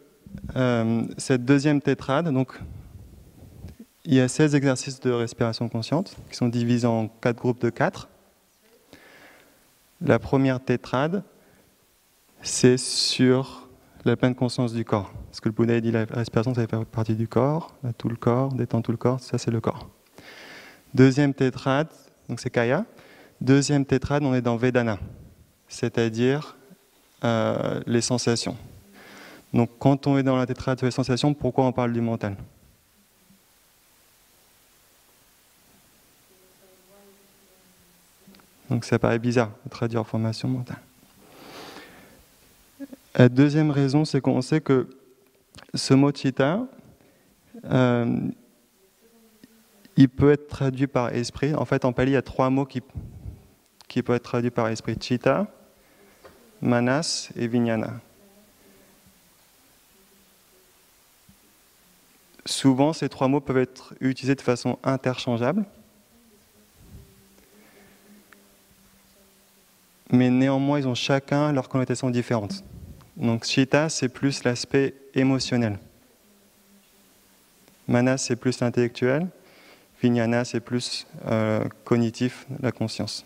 S1: cette deuxième tétrade, donc il y a 16 exercices de respiration consciente qui sont divisés en 4 groupes de 4. La première tétrade, c'est sur la pleine conscience du corps. Parce que le Bouddha a dit la respiration, ça fait partie du corps, tout le corps, détend tout le corps, ça c'est le corps. Deuxième tétrade, donc c'est Kaya. Deuxième tétrade, on est dans Vedana, c'est-à-dire les sensations. Donc quand on est dans la tétrade sur les sensations, pourquoi on parle du mental? Donc ça paraît bizarre de traduire formation mentale. La deuxième raison, c'est qu'on sait que ce mot chitta, il peut être traduit par esprit. En fait, en pali, il y a 3 mots qui peuvent être traduits par esprit. Chitta, manas et vijnana. Souvent, ces 3 mots peuvent être utilisés de façon interchangeable. Mais néanmoins, ils ont chacun leur connotation différente. Donc Chitta, c'est plus l'aspect émotionnel. Manas, c'est plus l'intellectuel. Vijnana, c'est plus cognitif, la conscience.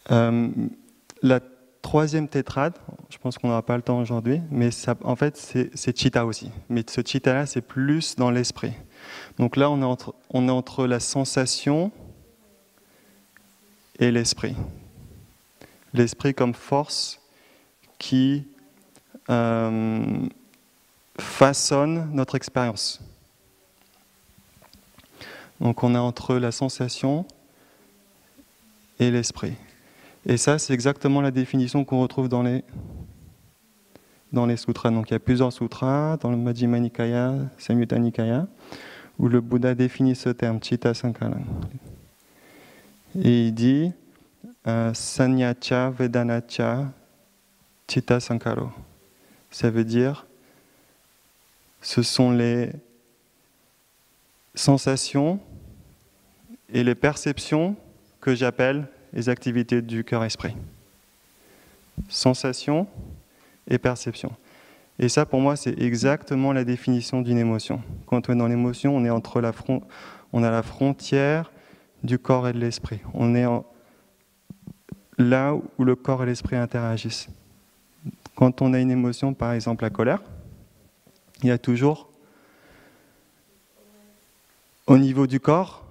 S1: La troisième tétrade, je pense qu'on n'aura pas le temps aujourd'hui, mais ça, en fait, c'est Chitta aussi. Mais ce Chitta-là, c'est plus dans l'esprit. Donc là, on est entre la sensation et l'esprit. L'esprit comme force qui façonne notre expérience. Donc on est entre la sensation et l'esprit. Et ça, c'est exactement la définition qu'on retrouve dans les sutras. Donc il y a plusieurs sutras, dans le Majjhima Nikaya, Samyutta Nikaya, où le Bouddha définit ce terme, Chitta Sankara. Et il dit Sanyacha Vedanacha Chitta Sankaro. Ça veut dire ce sont les sensations et les perceptions que j'appelle les activités du cœur-esprit. Sensations et perceptions. Et ça, pour moi, c'est exactement la définition d'une émotion. Quand on est dans l'émotion, on est on a la frontière du corps et de l'esprit. On est là où le corps et l'esprit interagissent. Quand on a une émotion, par exemple la colère, il y a toujours, au niveau du corps,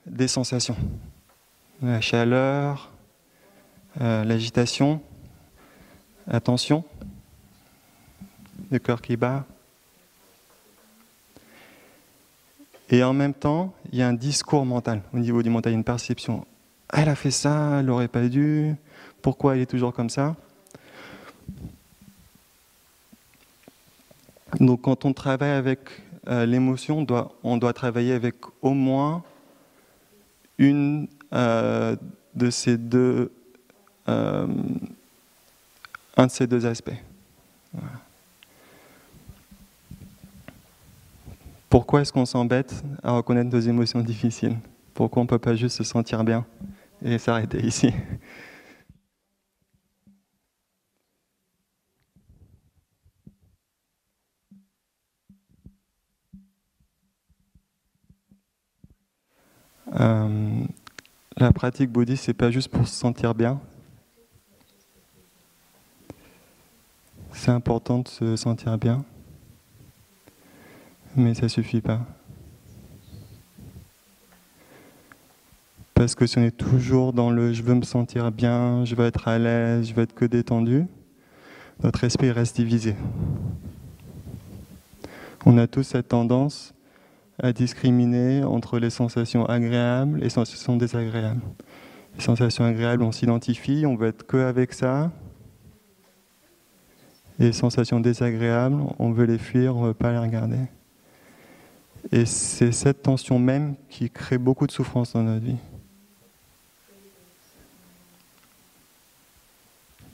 S1: des sensations. La chaleur, l'agitation, la tension, le cœur qui bat. Et en même temps, il y a un discours mental au niveau du mental, il y a une perception. Elle a fait ça, elle n'aurait pas dû, pourquoi elle est toujours comme ça? Donc quand on travaille avec l'émotion, on doit travailler avec au moins une de ces deux, un de ces deux aspects. Voilà. Pourquoi est-ce qu'on s'embête à reconnaître nos émotions difficiles? Pourquoi on ne peut pas juste se sentir bien et s'arrêter ici? La pratique bouddhiste, c'est pas juste pour se sentir bien. C'est important de se sentir bien, mais ça suffit pas. Parce que si on est toujours dans le « je veux me sentir bien, je veux être à l'aise, je veux être que détendu », notre esprit reste divisé. On a tous cette tendance à discriminer entre les sensations agréables et les sensations désagréables. Les sensations agréables, on s'identifie, on veut être que avec ça. Et les sensations désagréables, on veut les fuir, on ne veut pas les regarder. Et c'est cette tension même qui crée beaucoup de souffrance dans notre vie.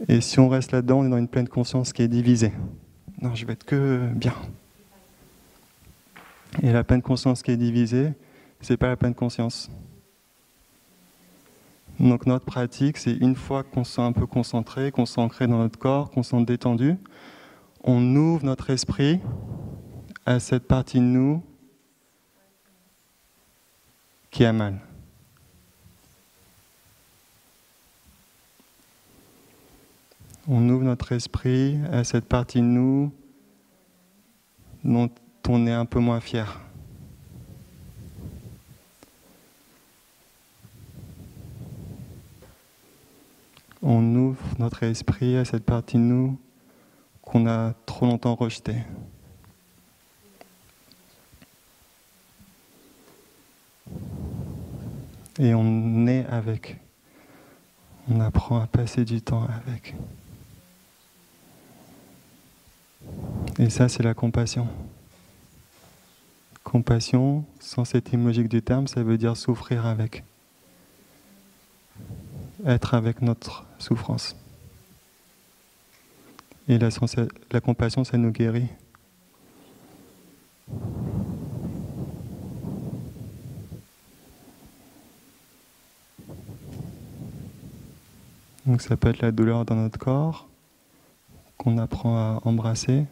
S1: Et si on reste là-dedans, on est dans une pleine conscience qui est divisée. Non, je vais être que bien. Et la pleine conscience qui est divisée, c'est pas la pleine conscience. Donc notre pratique, c'est une fois qu'on se sent un peu concentré, qu'on se sent ancré dans notre corps, qu'on se sent détendu, on ouvre notre esprit à cette partie de nous qui a mal. On ouvre notre esprit à cette partie de nous dont on est un peu moins fier. On ouvre notre esprit à cette partie de nous qu'on a trop longtemps rejetée. Et on est avec. On apprend à passer du temps avec. Et ça, c'est la compassion. Compassion, sans cette étymologique du terme, ça veut dire souffrir avec. Être avec notre souffrance. Et la compassion, ça nous guérit. Donc ça peut être la douleur dans notre corps, qu'on apprend à embrasser.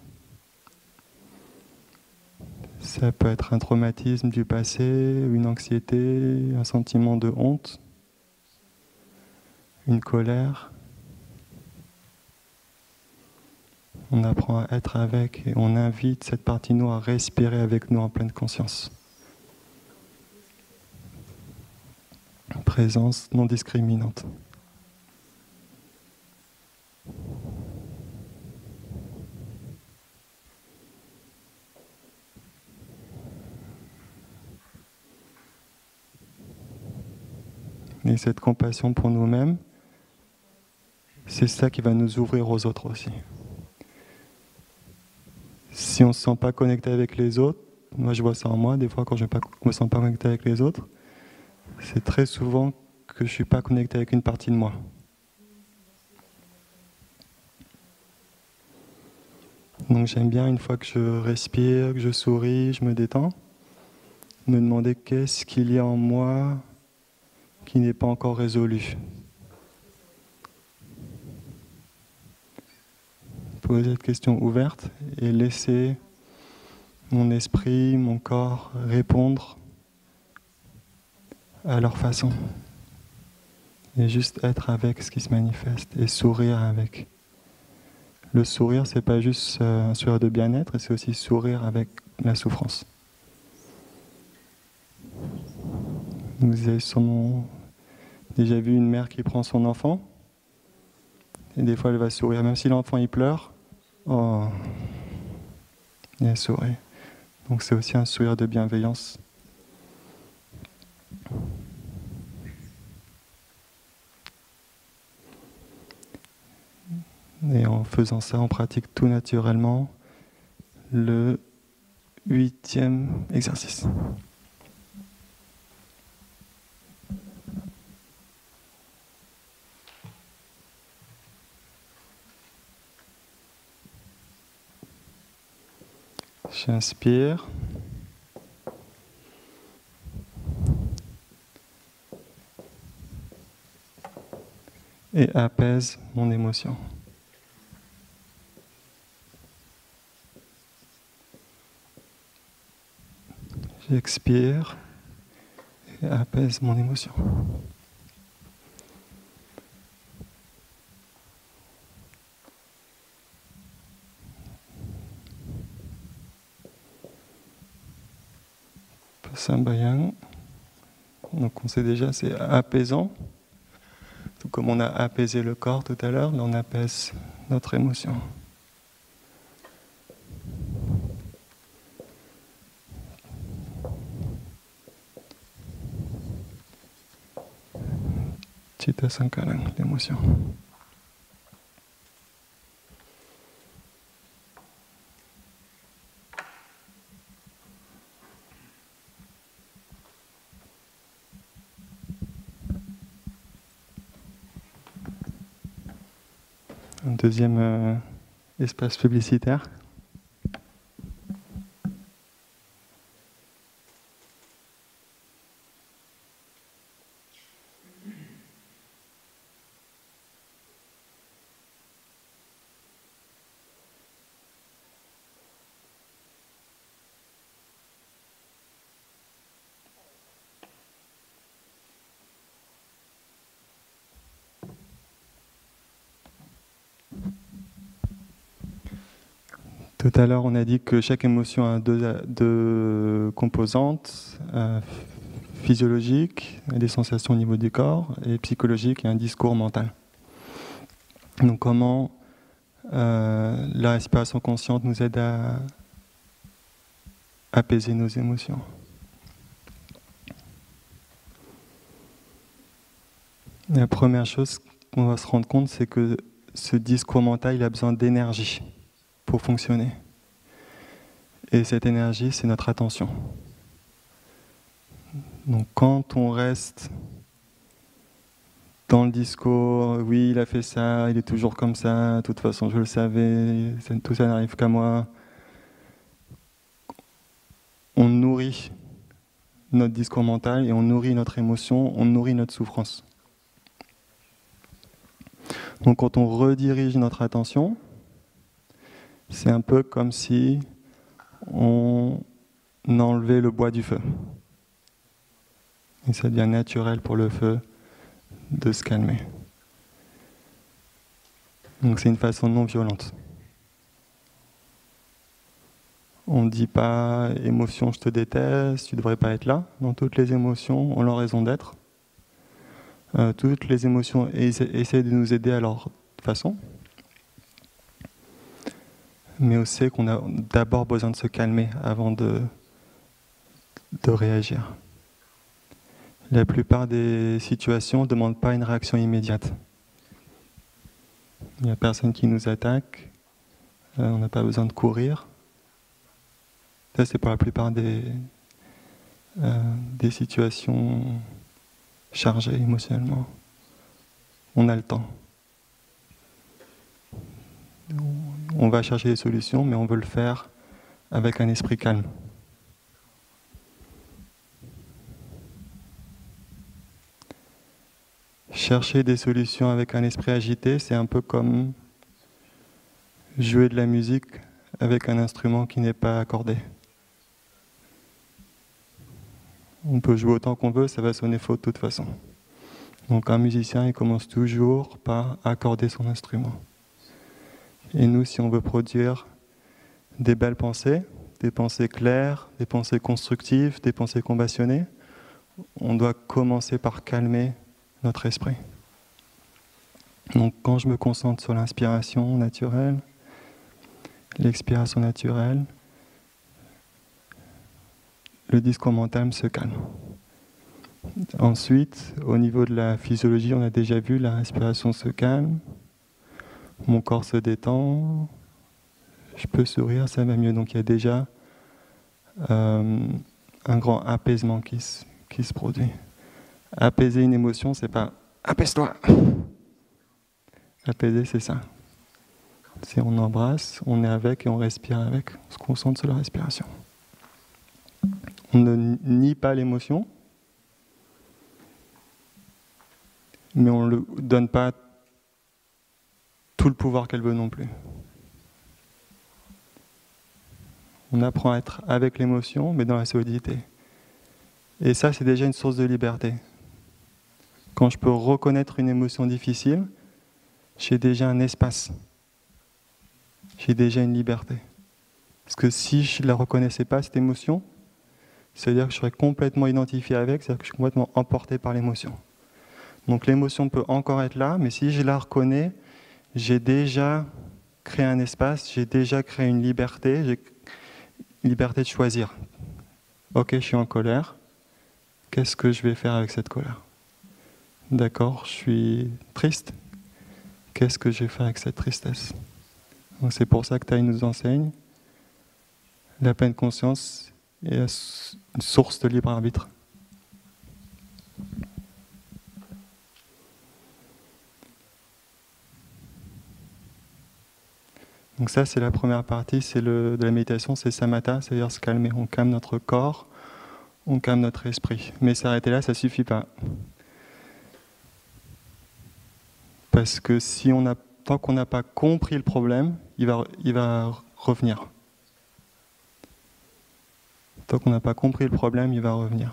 S1: Ça peut être un traumatisme du passé, une anxiété, un sentiment de honte, une colère. On apprend à être avec et on invite cette partie de nous à respirer avec nous en pleine conscience. Présence non discriminante. Et cette compassion pour nous-mêmes, c'est ça qui va nous ouvrir aux autres aussi. Si on ne se sent pas connecté avec les autres, moi je vois ça en moi, des fois quand je ne me sens pas connecté avec les autres, c'est très souvent que je ne suis pas connecté avec une partie de moi. Donc j'aime bien, une fois que je respire, que je souris, je me détends, me demander qu'est-ce qu'il y a en moi qui n'est pas encore résolu. Poser cette question ouverte et laisser mon esprit, mon corps répondre à leur façon. Et juste être avec ce qui se manifeste et sourire avec. Le sourire, c'est pas juste un sourire de bien-être, c'est aussi sourire avec la souffrance. Vous avez sûrement déjà vu une mère qui prend son enfant, et des fois elle va sourire, même si l'enfant il pleure, oh, elle sourit. Donc c'est aussi un sourire de bienveillance. Et en faisant ça, on pratique tout naturellement le 8e exercice. J'inspire. Et apaise mon émotion. J'expire et apaise mon émotion. Sambayang. Donc on sait déjà, c'est apaisant. Tout comme on a apaisé le corps tout à l'heure, là on apaise notre émotion. Citta Sankaran, l'émotion. Un deuxième espace publicitaire. Tout à l'heure, on a dit que chaque émotion a deux composantes, physiologiques, des sensations au niveau du corps, et psychologiques, et un discours mental. Donc comment la respiration consciente nous aide à apaiser nos émotions. La première chose qu'on va se rendre compte, c'est que ce discours mental, il a besoin d'énergie pour fonctionner. Et cette énergie, c'est notre attention. Donc quand on reste dans le discours, oui, il a fait ça, il est toujours comme ça, de toute façon je le savais, tout ça n'arrive qu'à moi, on nourrit notre discours mental et on nourrit notre émotion, on nourrit notre souffrance. Donc quand on redirige notre attention, c'est un peu comme si on enlevait le bois du feu. Et ça devient naturel pour le feu de se calmer. Donc c'est une façon non violente. On ne dit pas « émotion, je te déteste, tu ne devrais pas être là ». Dans toutes les émotions ont leur raison d'être. Toutes les émotions essaient de nous aider à leur façon. Mais on sait qu'on a d'abord besoin de se calmer avant de réagir. La plupart des situations ne demandent pas une réaction immédiate. Il n'y a personne qui nous attaque, on n'a pas besoin de courir. Ça, c'est pour la plupart des situations chargées émotionnellement. On a le temps. On va chercher des solutions, mais on veut le faire avec un esprit calme. Chercher des solutions avec un esprit agité, c'est un peu comme jouer de la musique avec un instrument qui n'est pas accordé. On peut jouer autant qu'on veut, ça va sonner faux de toute façon. Donc un musicien, il commence toujours par accorder son instrument. Et nous, si on veut produire des belles pensées, des pensées claires, des pensées constructives, des pensées compassionnées, on doit commencer par calmer notre esprit. Donc quand je me concentre sur l'inspiration naturelle, l'expiration naturelle, le discours mental se calme. Ensuite, au niveau de la physiologie, on a déjà vu, la respiration se calme, mon corps se détend, je peux sourire, ça va mieux. Donc il y a déjà un grand apaisement qui se produit. Apaiser une émotion, c'est pas « apaise-toi ». Apaiser, c'est ça. Si on embrasse, on est avec et on respire avec, on se concentre sur la respiration. On ne nie pas l'émotion, mais on ne lui donne pas tout le pouvoir qu'elle veut non plus. On apprend à être avec l'émotion, mais dans la solidité. Et ça, c'est déjà une source de liberté. Quand je peux reconnaître une émotion difficile, j'ai déjà un espace. J'ai déjà une liberté. Parce que si je ne la reconnaissais pas, cette émotion, c'est-à-dire que je serais complètement identifié avec, c'est-à-dire que je suis complètement emporté par l'émotion. Donc l'émotion peut encore être là, mais si je la reconnais, j'ai déjà créé un espace, j'ai déjà créé une liberté, j'ai une liberté de choisir. Ok, je suis en colère, qu'est-ce que je vais faire avec cette colère? D'accord, je suis triste, qu'est-ce que je vais faire avec cette tristesse? Donc c'est pour ça que Thaï nous enseigne la pleine conscience est une source de libre arbitre. Donc ça, c'est la première partie, c'est de la méditation, c'est samatha, c'est-à-dire se calmer. On calme notre corps, on calme notre esprit. Mais s'arrêter là, ça ne suffit pas. Parce que tant qu'on n'a pas compris le problème, il va revenir. Tant qu'on n'a pas compris le problème, il va revenir.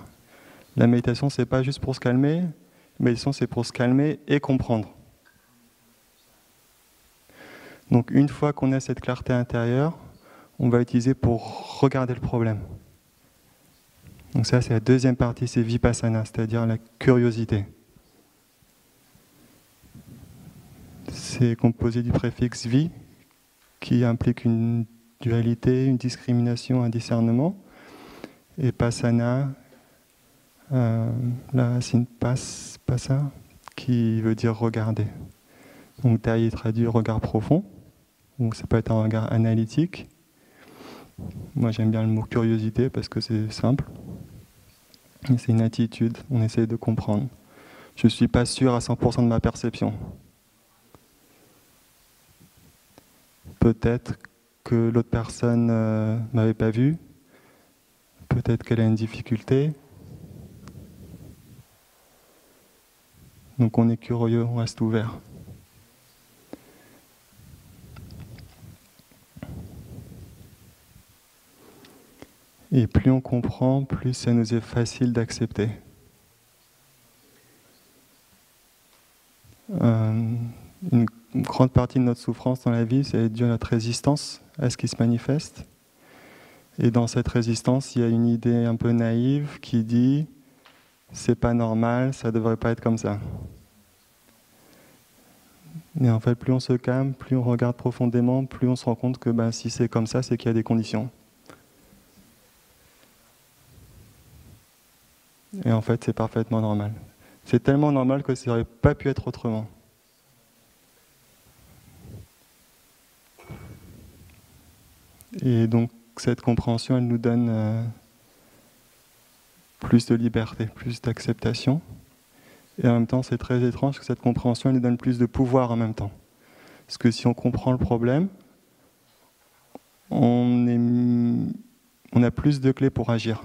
S1: La méditation, c'est pas juste pour se calmer. La méditation, c'est pour se calmer et comprendre. Donc une fois qu'on a cette clarté intérieure, on va utiliser pour regarder le problème. Donc ça, c'est la deuxième partie, c'est vipassana, c'est-à-dire la curiosité. C'est composé du préfixe vi, qui implique une dualité, une discrimination, un discernement. Et passana, la racine passa, qui veut dire regarder. Donc Thaï traduit regard profond. Donc ça peut être un regard analytique. Moi j'aime bien le mot curiosité parce que c'est simple. Et c'est une attitude, on essaie de comprendre. Je ne suis pas sûr à 100% de ma perception. Peut-être que l'autre personne ne m'avait pas vu. Peut-être qu'elle a une difficulté. Donc on est curieux, on reste ouvert. Et plus on comprend, plus ça nous est facile d'accepter. Une grande partie de notre souffrance dans la vie, c'est dû à notre résistance à ce qui se manifeste. Et dans cette résistance, il y a une idée un peu naïve qui dit « c'est pas normal, ça devrait pas être comme ça ». Et en fait, plus on se calme, plus on regarde profondément, plus on se rend compte que si c'est comme ça, c'est qu'il y a des conditions. Et en fait, c'est parfaitement normal. C'est tellement normal que ça n'aurait pas pu être autrement. Et donc, cette compréhension, elle nous donne plus de liberté, plus d'acceptation. Et en même temps, c'est très étrange que cette compréhension, elle nous donne plus de pouvoir en même temps. Parce que si on comprend le problème, on a plus de clés pour agir.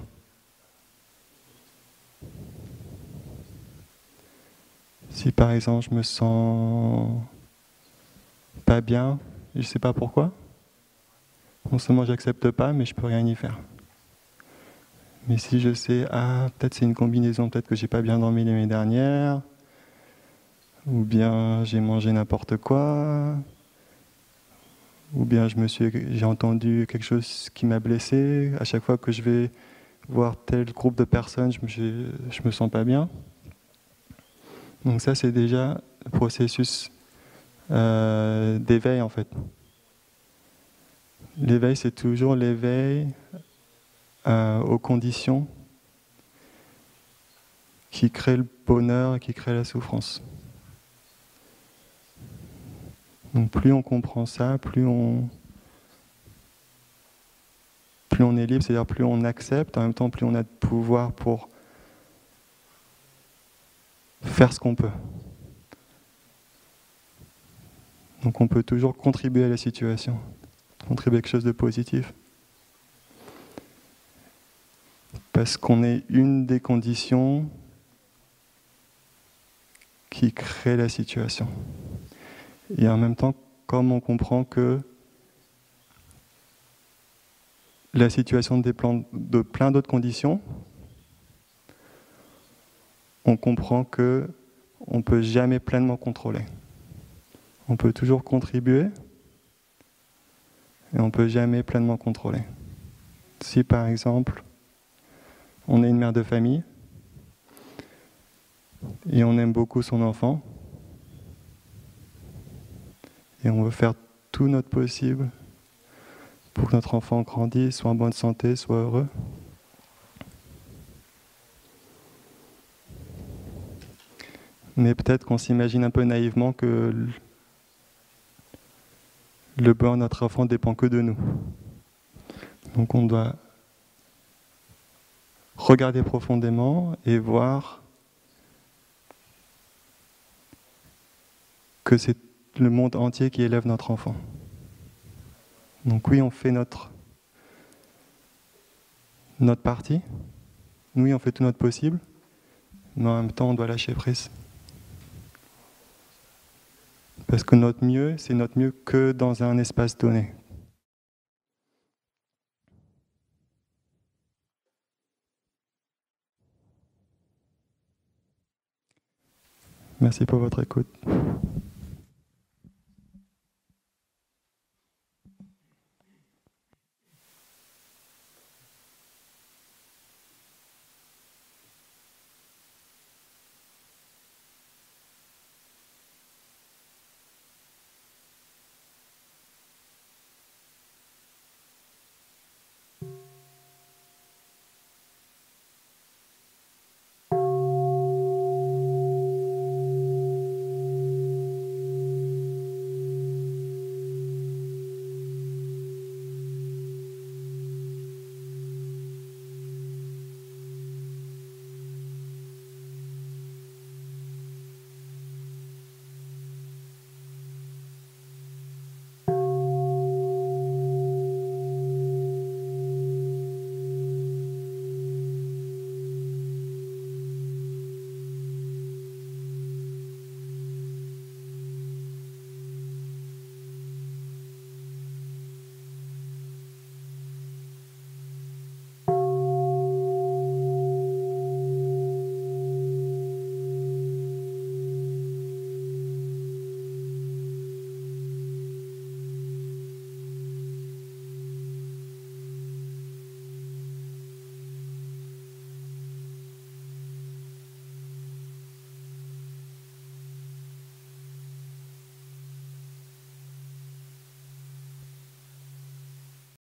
S1: Si par exemple, je me sens pas bien, je ne sais pas pourquoi, non seulement j'accepte pas, mais je peux rien y faire. Mais si je sais, peut-être c'est une combinaison, peut-être que j'ai pas bien dormi les nuits dernières, ou bien j'ai mangé n'importe quoi, ou bien j'ai entendu quelque chose qui m'a blessé. À chaque fois que je vais voir tel groupe de personnes, je me sens pas bien. Donc ça, c'est déjà le processus d'éveil en fait. L'éveil, c'est toujours l'éveil aux conditions qui créent le bonheur et qui créent la souffrance. Donc plus on comprend ça, plus on est libre, c'est-à-dire plus on accepte, en même temps plus on a de pouvoir pour faire ce qu'on peut. Donc on peut toujours contribuer à la situation, contribuer à quelque chose de positif. Parce qu'on est une des conditions qui crée la situation. Et en même temps, comme on comprend que la situation dépend de plein d'autres conditions, on comprend que on ne peut jamais pleinement contrôler. On peut toujours contribuer, et on ne peut jamais pleinement contrôler. Si par exemple, on est une mère de famille, et on aime beaucoup son enfant, et on veut faire tout notre possible pour que notre enfant grandisse, soit en bonne santé, soit heureux. Mais peut-être qu'on s'imagine un peu naïvement que le bonheur de notre enfant dépend que de nous. Donc on doit regarder profondément et voir que c'est le monde entier qui élève notre enfant. Donc oui, on fait notre partie, oui, on fait tout notre possible, mais en même temps, on doit lâcher prise. Parce que notre mieux, c'est notre mieux que dans un espace donné. Merci pour votre écoute.